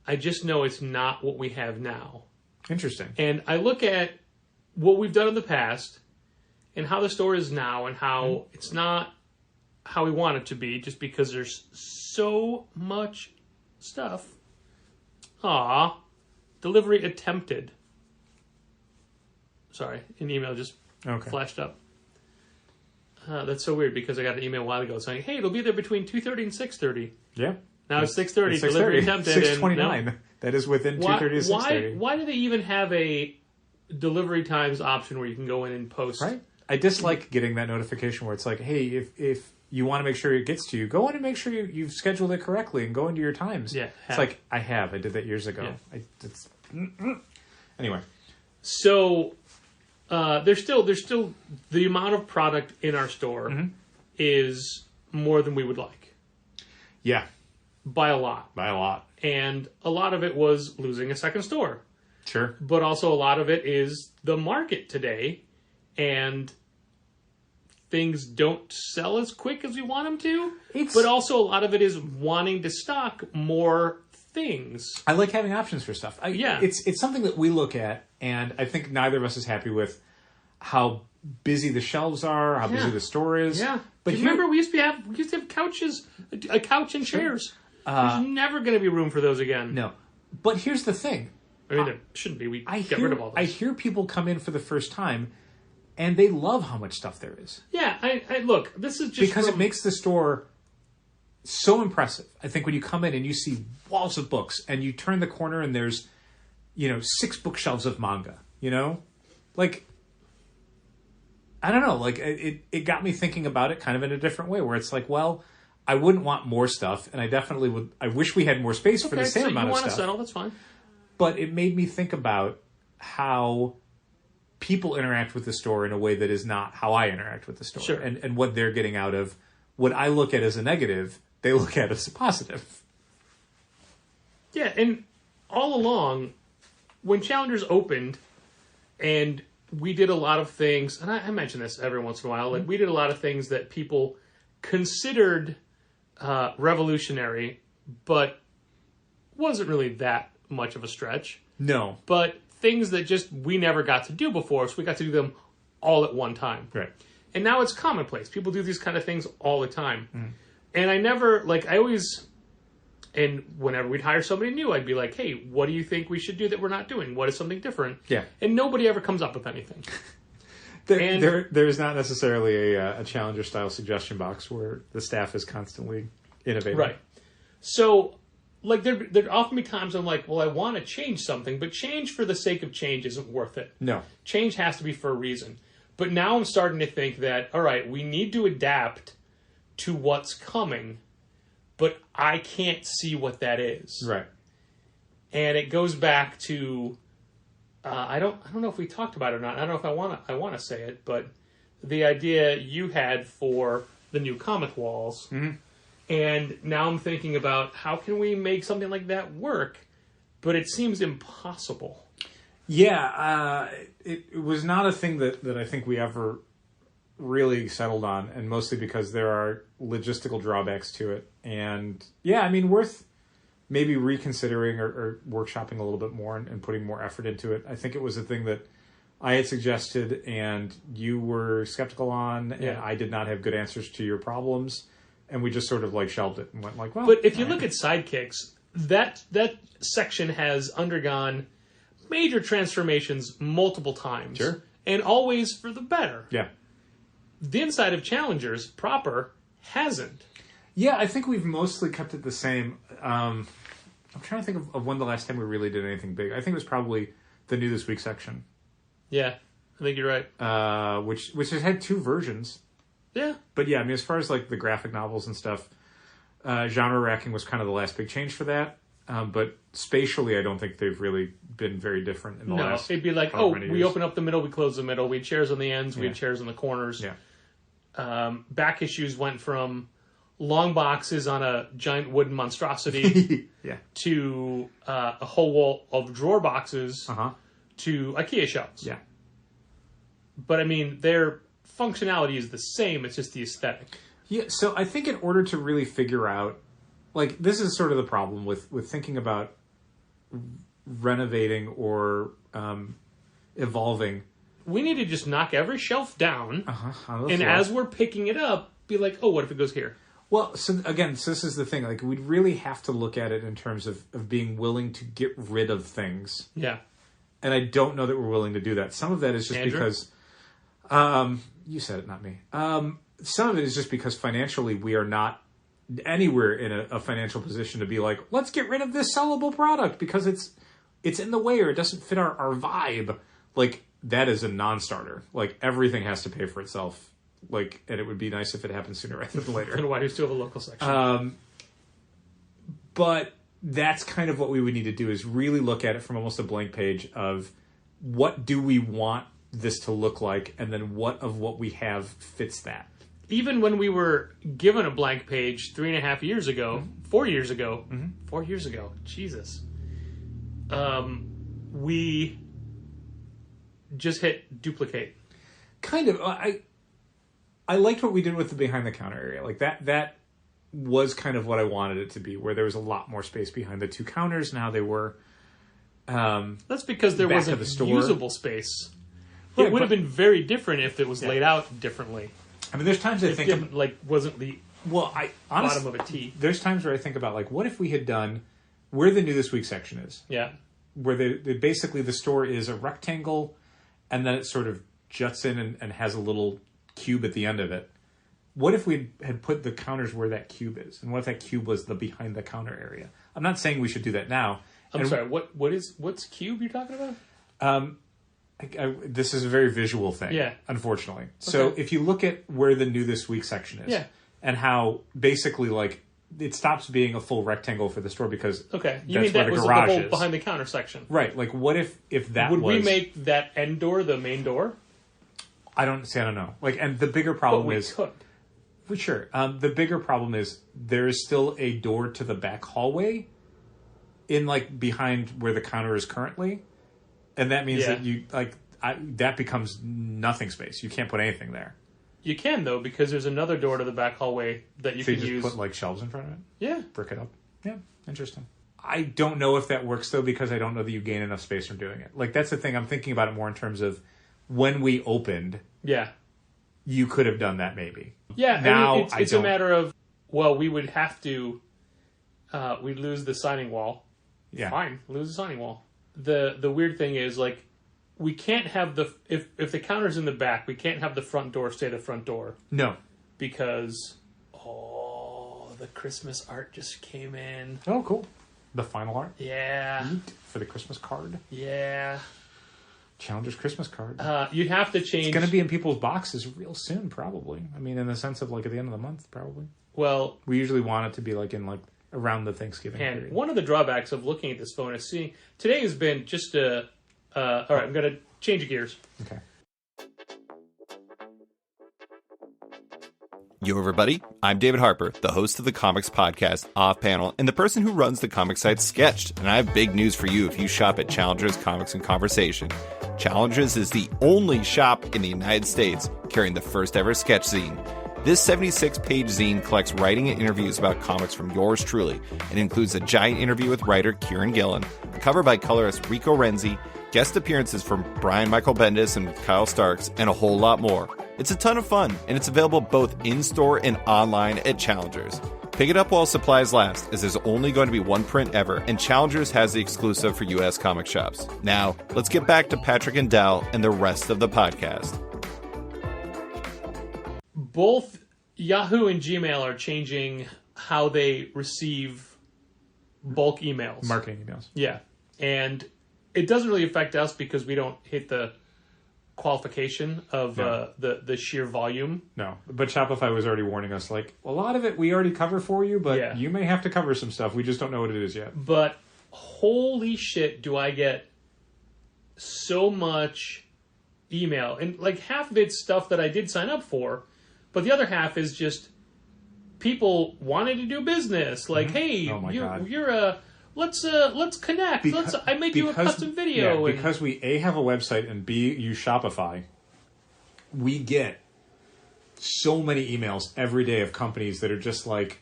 I just know it's not what we have now. Interesting. And I look at what we've done in the past and how the store is now and how it's not how we want it to be just because there's so much stuff. Aw. Delivery attempted. Sorry, an email just flashed up. That's so weird because I got an email a while ago saying, hey, it'll be there between 2:30 and 6:30. Yeah. Now it's 6:30. Delivery attempted. 6:29. No. That is within 2:30 to 6:30. Why do they even have a delivery times option where you can go in and post? Right. I dislike getting that notification where it's like, hey, if you want to make sure it gets to you, go in and make sure you've scheduled it correctly and go into your times. Yeah. It's like, I did that years ago. Yeah. Anyway. So there's still the amount of product in our store is more than we would like. Yeah. By a lot. By a lot. And a lot of it was losing a second store. Sure. But also a lot of it is the market today, and things don't sell as quick as we want them to. But also a lot of it is wanting to stock more things. I like having options for stuff. It's something that we look at, and I think neither of us is happy with how busy the shelves are, how busy the store is. Yeah. But do you remember we used to have couches, a couch and chairs. There's never going to be room for those again. No. But here's the thing. I mean, there shouldn't be. We get rid of all this. I hear people come in for the first time, and they love how much stuff there is. Yeah, I look, this is just because it makes the store so impressive. I think when you come in and you see walls of books, and you turn the corner and there's, 6 bookshelves of manga. Like, I don't know. Like it got me thinking about it kind of in a different way, where it's like, well, I wouldn't want more stuff, and I definitely would. I wish we had more space for the same amount of stuff. You want to settle? That's fine. But it made me think about how people interact with the store in a way that is not how I interact with the store. Sure. And what they're getting out of what I look at as a negative, they look at as a positive. Yeah, and all along, when Challengers opened, and we did a lot of things, and I mention this every once in a while, like we did a lot of things that people considered revolutionary, but wasn't really that much of a stretch. No. But things that just we never got to do before, so we got to do them all at one time. Right. And now it's commonplace. People do these kind of things all the time. And I never, I always, and whenever we'd hire somebody new, I'd be like, hey, what do you think we should do that we're not doing? What is something different? Yeah. And nobody ever comes up with anything. There's not necessarily a Challenger-style suggestion box where the staff is constantly innovating. Right. So, there often be times I'm like, well, I want to change something, but change for the sake of change isn't worth it. No. Change has to be for a reason. But now I'm starting to think that, all right, we need to adapt to what's coming, but I can't see what that is. Right. And it goes back to, I don't know if we talked about it or not. I don't know if I want to say it, but the idea you had for the new comic walls. Mm-hmm. And now I'm thinking about how can we make something like that work, but it seems impossible. Yeah, it was not a thing that I think we ever really settled on, and mostly because there are logistical drawbacks to it. And yeah, I mean, worth maybe reconsidering or workshopping a little bit more and putting more effort into it. I think it was a thing that I had suggested and you were skeptical on, and I did not have good answers to your problems. And we just sort of shelved it and went well. But if you look at Sidekicks, that section has undergone major transformations multiple times. Sure. And always for the better. Yeah. The inside of Challengers proper hasn't. Yeah, I think we've mostly kept it the same. I'm trying to think of when the last time we really did anything big. I think it was probably the New This Week section. Yeah, I think you're right. Which has had 2 versions. Yeah. But yeah, I mean, as far as the graphic novels and stuff, genre racking was kind of the last big change for that. But spatially, I don't think they've really been very different in the last. No, it'd be like, we open up the middle, we close the middle, we had chairs on the ends, we had chairs on the corners. Yeah. Back issues went from long boxes on a giant wooden monstrosity to a whole wall of drawer boxes to IKEA shelves. Yeah. But I mean, they're functionality is the same. It's just the aesthetic. Yeah, so I think in order to really figure out, like, this is sort of the problem with thinking about renovating or evolving. We need to just knock every shelf down, and floor. as we're picking it up, be like, oh, what if it goes here? Well, so this is the thing. Like, we'd really have to look at it in terms of being willing to get rid of things. Yeah. And I don't know that we're willing to do that. Some of that is just Andrew? because... you said it, not me. Some of it is just because financially we are not anywhere in a financial position to be like, let's get rid of this sellable product because it's in the way or it doesn't fit our vibe. Like, that is a non-starter. Like, everything has to pay for itself. Like, and it would be nice if it happened sooner rather than later. And why do you still have a local section? But that's kind of what we would need to do, is really look at it from almost a blank page of what do we want this to look like, and then what of what we have fits that. Even when we were given a blank page 3.5 years ago, 4 years ago, 4 years ago, Jesus, we just hit duplicate. Kind of. I liked what we did with the behind the counter area. Like, that was kind of what I wanted it to be, where there was a lot more space behind the two counters and how they were. That's because there back wasn't of the store. usable space. Right, It would have been very different if it was laid out differently. I mean, there's times I think... It wasn't the honestly, bottom of a T. There's times where I think about, like, what if we had done where the New This Week section is? Yeah. Where basically the store is a rectangle, and then it sort of juts in and has a little cube at the end of it. What if we had put the counters where that cube is? And what if that cube was the behind the counter area? I'm not saying we should do that now. I'm sorry, what's cube you're talking about? This is a very visual thing, yeah. Unfortunately. Okay. So if you look at where the New This Week section is, and how basically, like, it stops being a full rectangle for the store because you mean that was the whole behind the counter section, right? Like, what if that would we make that end door the main door? I don't know. Like, and the bigger problem is could. For sure. The bigger problem is there is still a door to the back hallway in, like, behind where the counter is currently. And that means that that becomes nothing space. You can't put anything there. You can, though, because there's another door to the back hallway that you can use. So you just put, like, shelves in front of it? Yeah. Brick it up? Yeah, interesting. I don't know if that works, though, because I don't know that you gain enough space from doing it. Like, that's the thing. I'm thinking about it more in terms of when we opened. Yeah. You could have done that, maybe. Yeah, now I mean, it's a matter of, well, we would have to, we'd lose the signing wall. Yeah. Fine, lose the signing wall. The weird thing is, like, we can't have if the counter's in the back, we can't have the front door stay the front door. No. Because, the Christmas art just came in. Oh, cool. The final art? Yeah. For the Christmas card? Yeah. Challenger's Christmas card. You'd have to change... It's going to be in people's boxes real soon, probably. I mean, in the sense of, like, at the end of the month, probably. Well... We usually want it to be, like, in, like, around the Thanksgiving and period. One of the drawbacks of looking at this phone is seeing... Today has been just a... all right, I'm going to change gears. Okay. Yo, everybody. I'm David Harper, the host of the comics podcast Off Panel and the person who runs the comic site Sketched. And I have big news for you if you shop at Challengers Comics and Conversation. Challengers is the only shop in the United States carrying the first ever sketch zine. This 76-page zine collects writing and interviews about comics from yours truly and includes a giant interview with writer Kieran Gillen, a cover by colorist Rico Renzi, guest appearances from Brian Michael Bendis and Kyle Starks, and a whole lot more. It's a ton of fun, and it's available both in-store and online at Challengers. Pick it up while supplies last, as there's only going to be one print ever, and Challengers has the exclusive for U.S. comic shops. Now, let's get back to Patrick and Dal and the rest of the podcast. Both Yahoo and Gmail are changing how they receive bulk emails. Marketing emails. Yeah. And it doesn't really affect us because we don't hit the qualification of the sheer volume. No, but Shopify was already warning us, like, a lot of it we already cover for you, but you may have to cover some stuff. We just don't know what it is yet. But holy shit, do I get so much email. And like half of it's stuff that I did sign up for, but the other half is just people wanting to do business. Like, hey, you're a... Let's connect. I make you a custom video. Yeah, because we A, have a website, and B, use Shopify, we get so many emails every day of companies that are just like,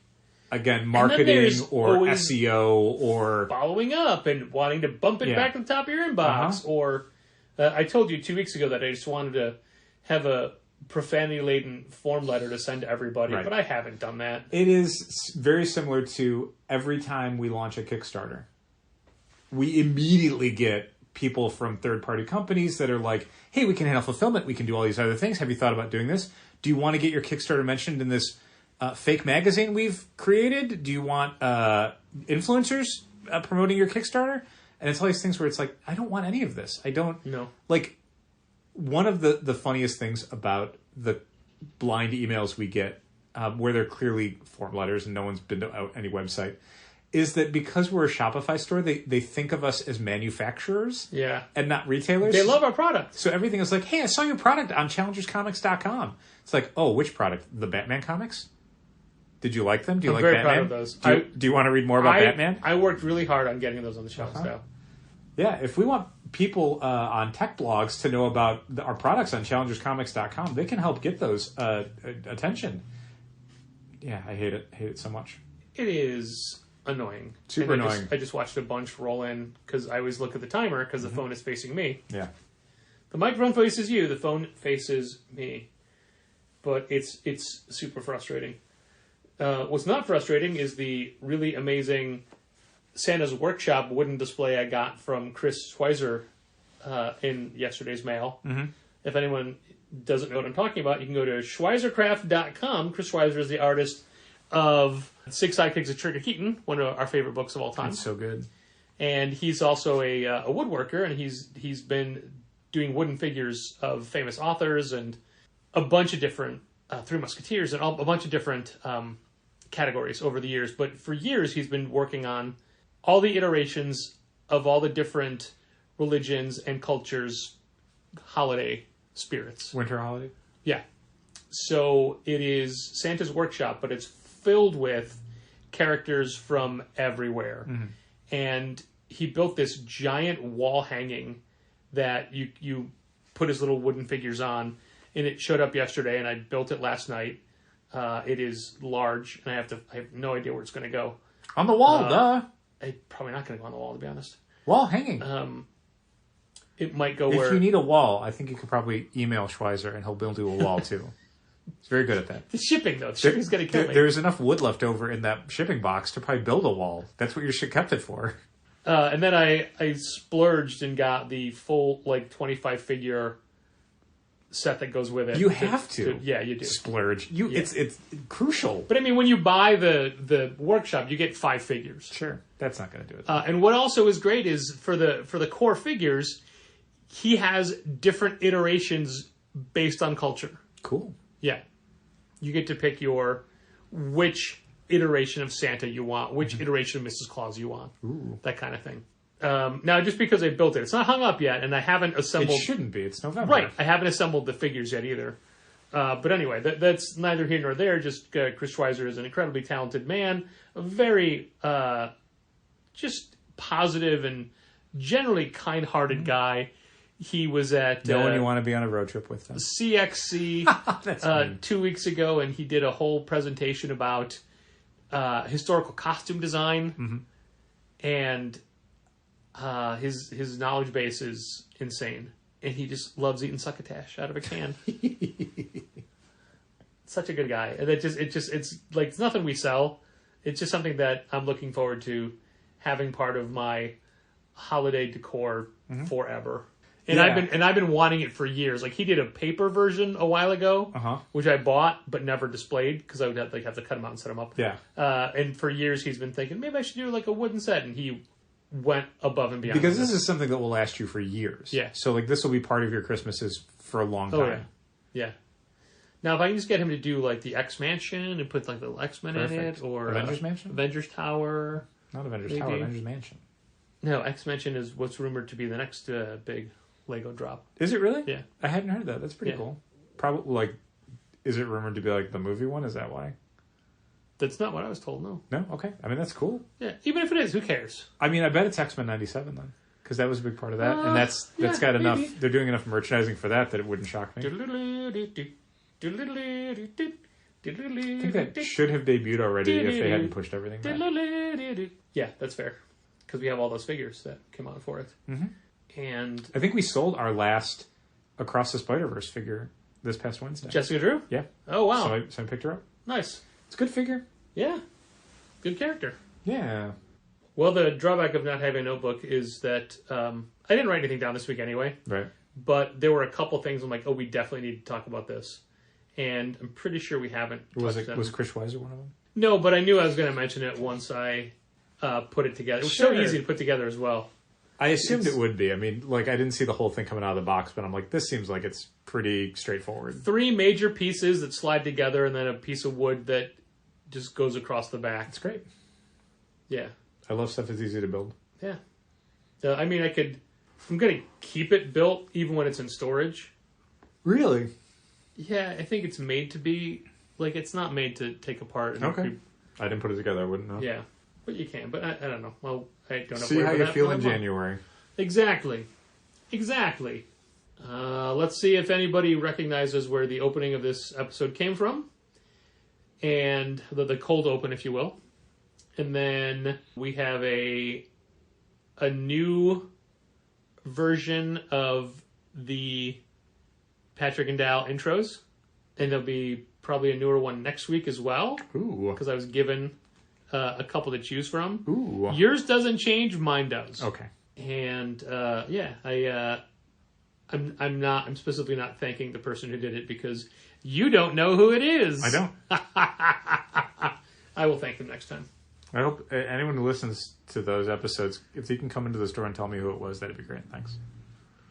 again, marketing there's or always SEO or following up and wanting to bump it back to the top of your inbox. Or I told you 2 weeks ago that I just wanted to have a profanity-laden form letter to send to everybody, but I haven't done that. It is very similar to every time we launch a Kickstarter. We immediately get people from third-party companies that are like, hey, we can handle fulfillment, we can do all these other things. Have you thought about doing this? Do you want to get your Kickstarter mentioned in this fake magazine we've created? Do you want influencers promoting your Kickstarter? And it's all these things where it's like, I don't want any of this. I don't... No. Like, one of the funniest things about the blind emails we get, where they're clearly form letters and no one's been to any website, is that because we're a Shopify store, they think of us as manufacturers and not retailers. They love our product. So everything is like, hey, I saw your product on challengerscomics.com. It's like, oh, which product? The Batman comics? Did you like them? Do you like very Batman? proud of those. Do you want to read more about Batman? I worked really hard on getting those on the shelf now. Yeah, if we want people on tech blogs to know about our products on challengerscomics.com, they can help get those attention. Yeah, I hate it. I hate it so much. It is annoying. Super annoying. I just watched a bunch roll in because I always look at the timer because the phone is facing me. Yeah. The microphone faces you. The phone faces me. But it's super frustrating. What's not frustrating is the really amazing Santa's Workshop wooden display I got from Chris Schweizer in yesterday's mail. Mm-hmm. If anyone doesn't know what I'm talking about, you can go to schweizercraft.com. Chris Schweizer is the artist of Six Sidekicks of Trigger Keaton, one of our favorite books of all time. That's so good. And he's also a woodworker, and he's been doing wooden figures of famous authors and a bunch of different Three Musketeers and a bunch of different categories over the years. But for years, he's been working on all the iterations of all the different religions and cultures' holiday spirits. Winter holiday? Yeah. So it is Santa's Workshop, but it's filled with characters from everywhere. Mm-hmm. And he built this giant wall hanging that you put his little wooden figures on, and it showed up yesterday, and I built it last night. It is large, and I have no idea where it's going to go. On the wall, duh. It's probably not going to go on the wall, to be honest. Wall hanging. It might go if where... you need a wall, I think you could probably email Schweizer, and he'll build you a wall, too. He's very good at that. The shipping, though. The shipping's going to kill me. There's enough wood left over in that shipping box to probably build a wall. That's what your shit kept it for. And then I splurged and got the full, 25-figure set that goes with it. You have to. Yeah, you do. Splurge. It's crucial. But I mean, when you buy the workshop, you get 5 figures. Sure. That's not going to do it. And what also is great is for the core figures, he has different iterations based on culture. Cool. Yeah. You get to pick which iteration of Santa you want, which iteration of Mrs. Claus you want. Ooh. That kind of thing. Now, just because I built it, it's not hung up yet, and I haven't assembled... It shouldn't be. It's November. Right. I haven't assembled the figures yet either. But anyway, that's neither here nor there. Just Chris Schweizer is an incredibly talented man, a very just positive and generally kind-hearted guy. He was at... No one you want to be on a road trip with them. CXC 2 weeks ago, and he did a whole presentation about historical costume design. Mm-hmm. And... his knowledge base is insane, and he just loves eating succotash out of a can. Such a good guy, and it's nothing we sell. It's just something that I'm looking forward to having part of my holiday decor forever. And I've been wanting it for years. Like, he did a paper version a while ago, which I bought but never displayed because I would have to cut them out and set them up. Yeah. And for years he's been thinking maybe I should do a wooden set, and he went above and beyond. Because this is something that will last you for years. Yeah. So this will be part of your Christmases for a long time. Oh, yeah. Now, if I can just get him to do the X Mansion and put the X-Men in it, or Avengers Mansion, Avengers Tower, not Avengers Tower, Avengers Mansion. No, X Mansion is what's rumored to be the next big Lego drop. Is it really? Yeah, I hadn't heard that. That's pretty cool. Probably is it rumored to be the movie one? Is that why? That's not what I was told. No. No. Okay. I mean, that's cool. Yeah. Even if it is, who cares? I mean, I bet it's X-Men '97 then, because that was a big part of that, and that's got enough. Maybe. They're doing enough merchandising for that it wouldn't shock me. I think that should have debuted already if they hadn't pushed everything back. Yeah, that's fair. Because we have all those figures that came out for it. Mm-hmm. And I think we sold our last Across the Spider-Verse figure this past Wednesday. Jessica Drew? Yeah. Oh, wow. So I picked her up. Nice. It's a good figure. Yeah. Good character. Yeah. Well, the drawback of not having a notebook is that I didn't write anything down this week anyway. Right. But there were a couple things I'm like, oh, we definitely need to talk about this. And I'm pretty sure we haven't. Was Chris Weiser one of them? No, but I knew I was going to mention it once I put it together. It was so easy to put together as well. I assumed it would be. I mean, like, I didn't see the whole thing coming out of the box, but I'm like, this seems like it's pretty straightforward. 3 major pieces that slide together and then a piece of wood that just goes across the back. It's great. Yeah. I love stuff that's easy to build. Yeah. I mean, I'm going to keep it built even when it's in storage. Really? Yeah, I think it's made to be, like, it's not made to take apart. Okay. I didn't put it together. I wouldn't know. Yeah. But you can. But I don't know. Well, I don't know. See how you feel in January. Exactly. Let's see if anybody recognizes where the opening of this episode came from. And the cold open, if you will. And then we have a new version of the Patrick and Dal intros. And there'll be probably a newer one next week as well. Ooh. Because I was given a couple to choose from. Ooh. Yours doesn't change, mine does. Okay. And I'm specifically not thanking the person who did it because you don't know who it is. I don't. I will thank them next time. I hope anyone who listens to those episodes, if they can come into the store and tell me who it was, that'd be great. Thanks.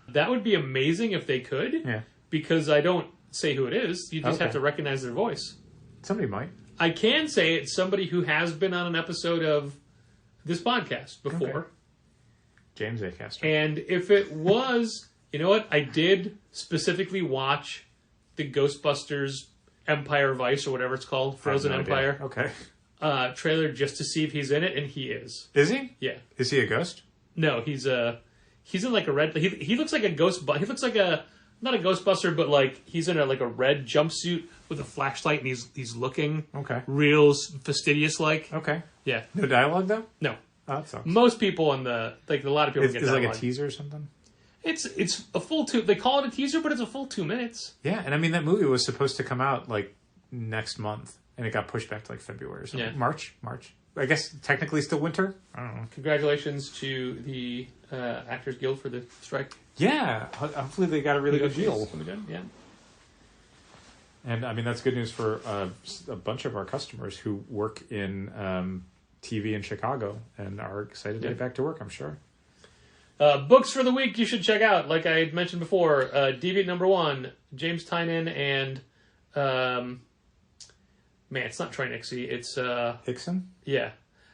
That would be amazing if they could. Yeah. Because I don't say who it is. You just have to recognize their voice. Somebody might. I can say it's somebody who has been on an episode of this podcast before. Okay. James Acaster. And if it was, you know what? I did specifically watch the Ghostbusters Empire Vice or whatever it's called, Frozen Empire. Okay. Trailer just to see if he's in it, and he is. Is he? Yeah. Is he a ghost? No, he's in like a red. He looks like a ghost. He looks like not a Ghostbuster, but like he's in a red jumpsuit with a flashlight, and he's looking real fastidious like. Okay. Yeah. No dialogue though. No. Oh, that sucks. Most people a lot of people get is it dialogue. like a teaser or something? It's a full 2. They call it a teaser, but it's a full 2 minutes. Yeah, and I mean that movie was supposed to come out like next month, and it got pushed back to like February or something. Yeah. March. I guess technically still winter. I don't know. Congratulations to the Actors Guild for the strike. Yeah, hopefully they got a really good deal. Yeah. And I mean that's good news for a bunch of our customers who work in TV in Chicago and are excited to get back to work. I'm sure. Books for the week you should check out. Like I mentioned before, Deviant #1, James Tynan and it's not Troy Nixie. It's Hickson. Yeah,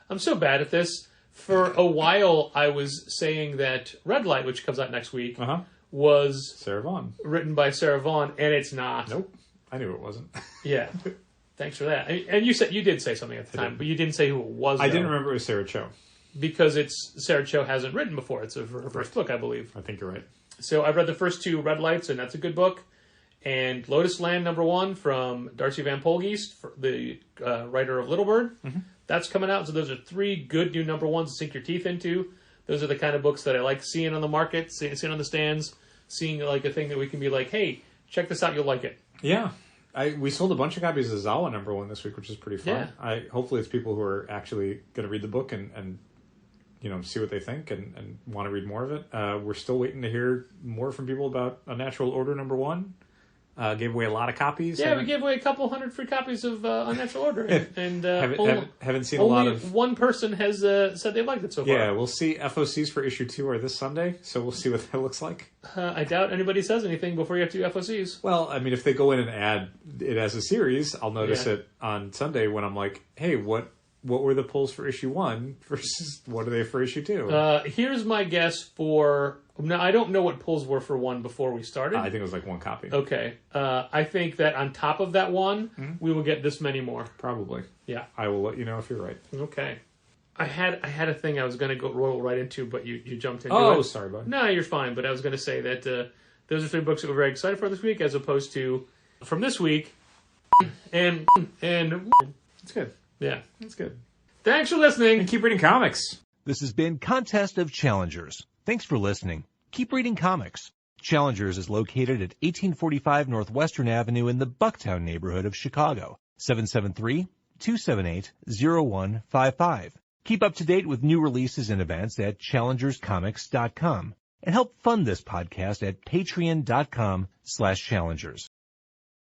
I'm so bad at this. For a while, I was saying that Red Light, which comes out next week, was Sarah Vaughn, written by Sarah Vaughn, and it's not. Nope, I knew it wasn't. Yeah, thanks for that. And you did say something at the time, but you didn't say who it was. I didn't remember it was Sarah Cho. Because Sarah Cho hasn't written before. It's her first book, I believe. I think you're right. So I've read the first 2 Red Lights, and that's a good book. And Lotus Land #1 from Darcy Van Polgeest, the writer of Little Bird. Mm-hmm. That's coming out. So those are 3 good new #1s to sink your teeth into. Those are the kind of books that I like seeing on the market, seeing on the stands, seeing like a thing that we can be like, hey, check this out, you'll like it. Yeah. We sold a bunch of copies of Zawa #1 this week, which is pretty fun. Yeah. Hopefully it's people who are actually going to read the book and see what they think and want to read more of it. We're still waiting to hear more from people about Unnatural Order #1. Gave away a lot of copies. Yeah, we gave away a couple hundred free copies of Unnatural Order. And haven't seen a lot of... Only one person has said they liked it so far. Yeah, we'll see. FOCs for issue 2 are this Sunday, so we'll see what that looks like. I doubt anybody says anything before you have to do FOCs. Well, I mean, if they go in and add it as a series, I'll notice it on Sunday when I'm like, hey, what were the polls for issue 1 versus what are they for issue 2? Here's my guess for... Now, I don't know what polls were for 1 before we started. I think it was like 1 copy. Okay. I think that on top of that 1, we will get this many more. Probably. Yeah. I will let you know if you're right. Okay. I had a thing I was going to roll right into, but you jumped into it. Oh, sorry, bud. No, you're fine. But I was going to say that those are 3 books that we're very excited for this week, as opposed to from this week. And It's good. yeah. It's good. Thanks for listening. And keep reading comics. This has been Contest of Challengers. Thanks for listening. Keep reading comics. Challengers is located at 1845 Northwestern Avenue in the Bucktown neighborhood of Chicago. 773-278-0155. Keep up to date with new releases and events at challengerscomics.com. And help fund this podcast at patreon.com/challengers.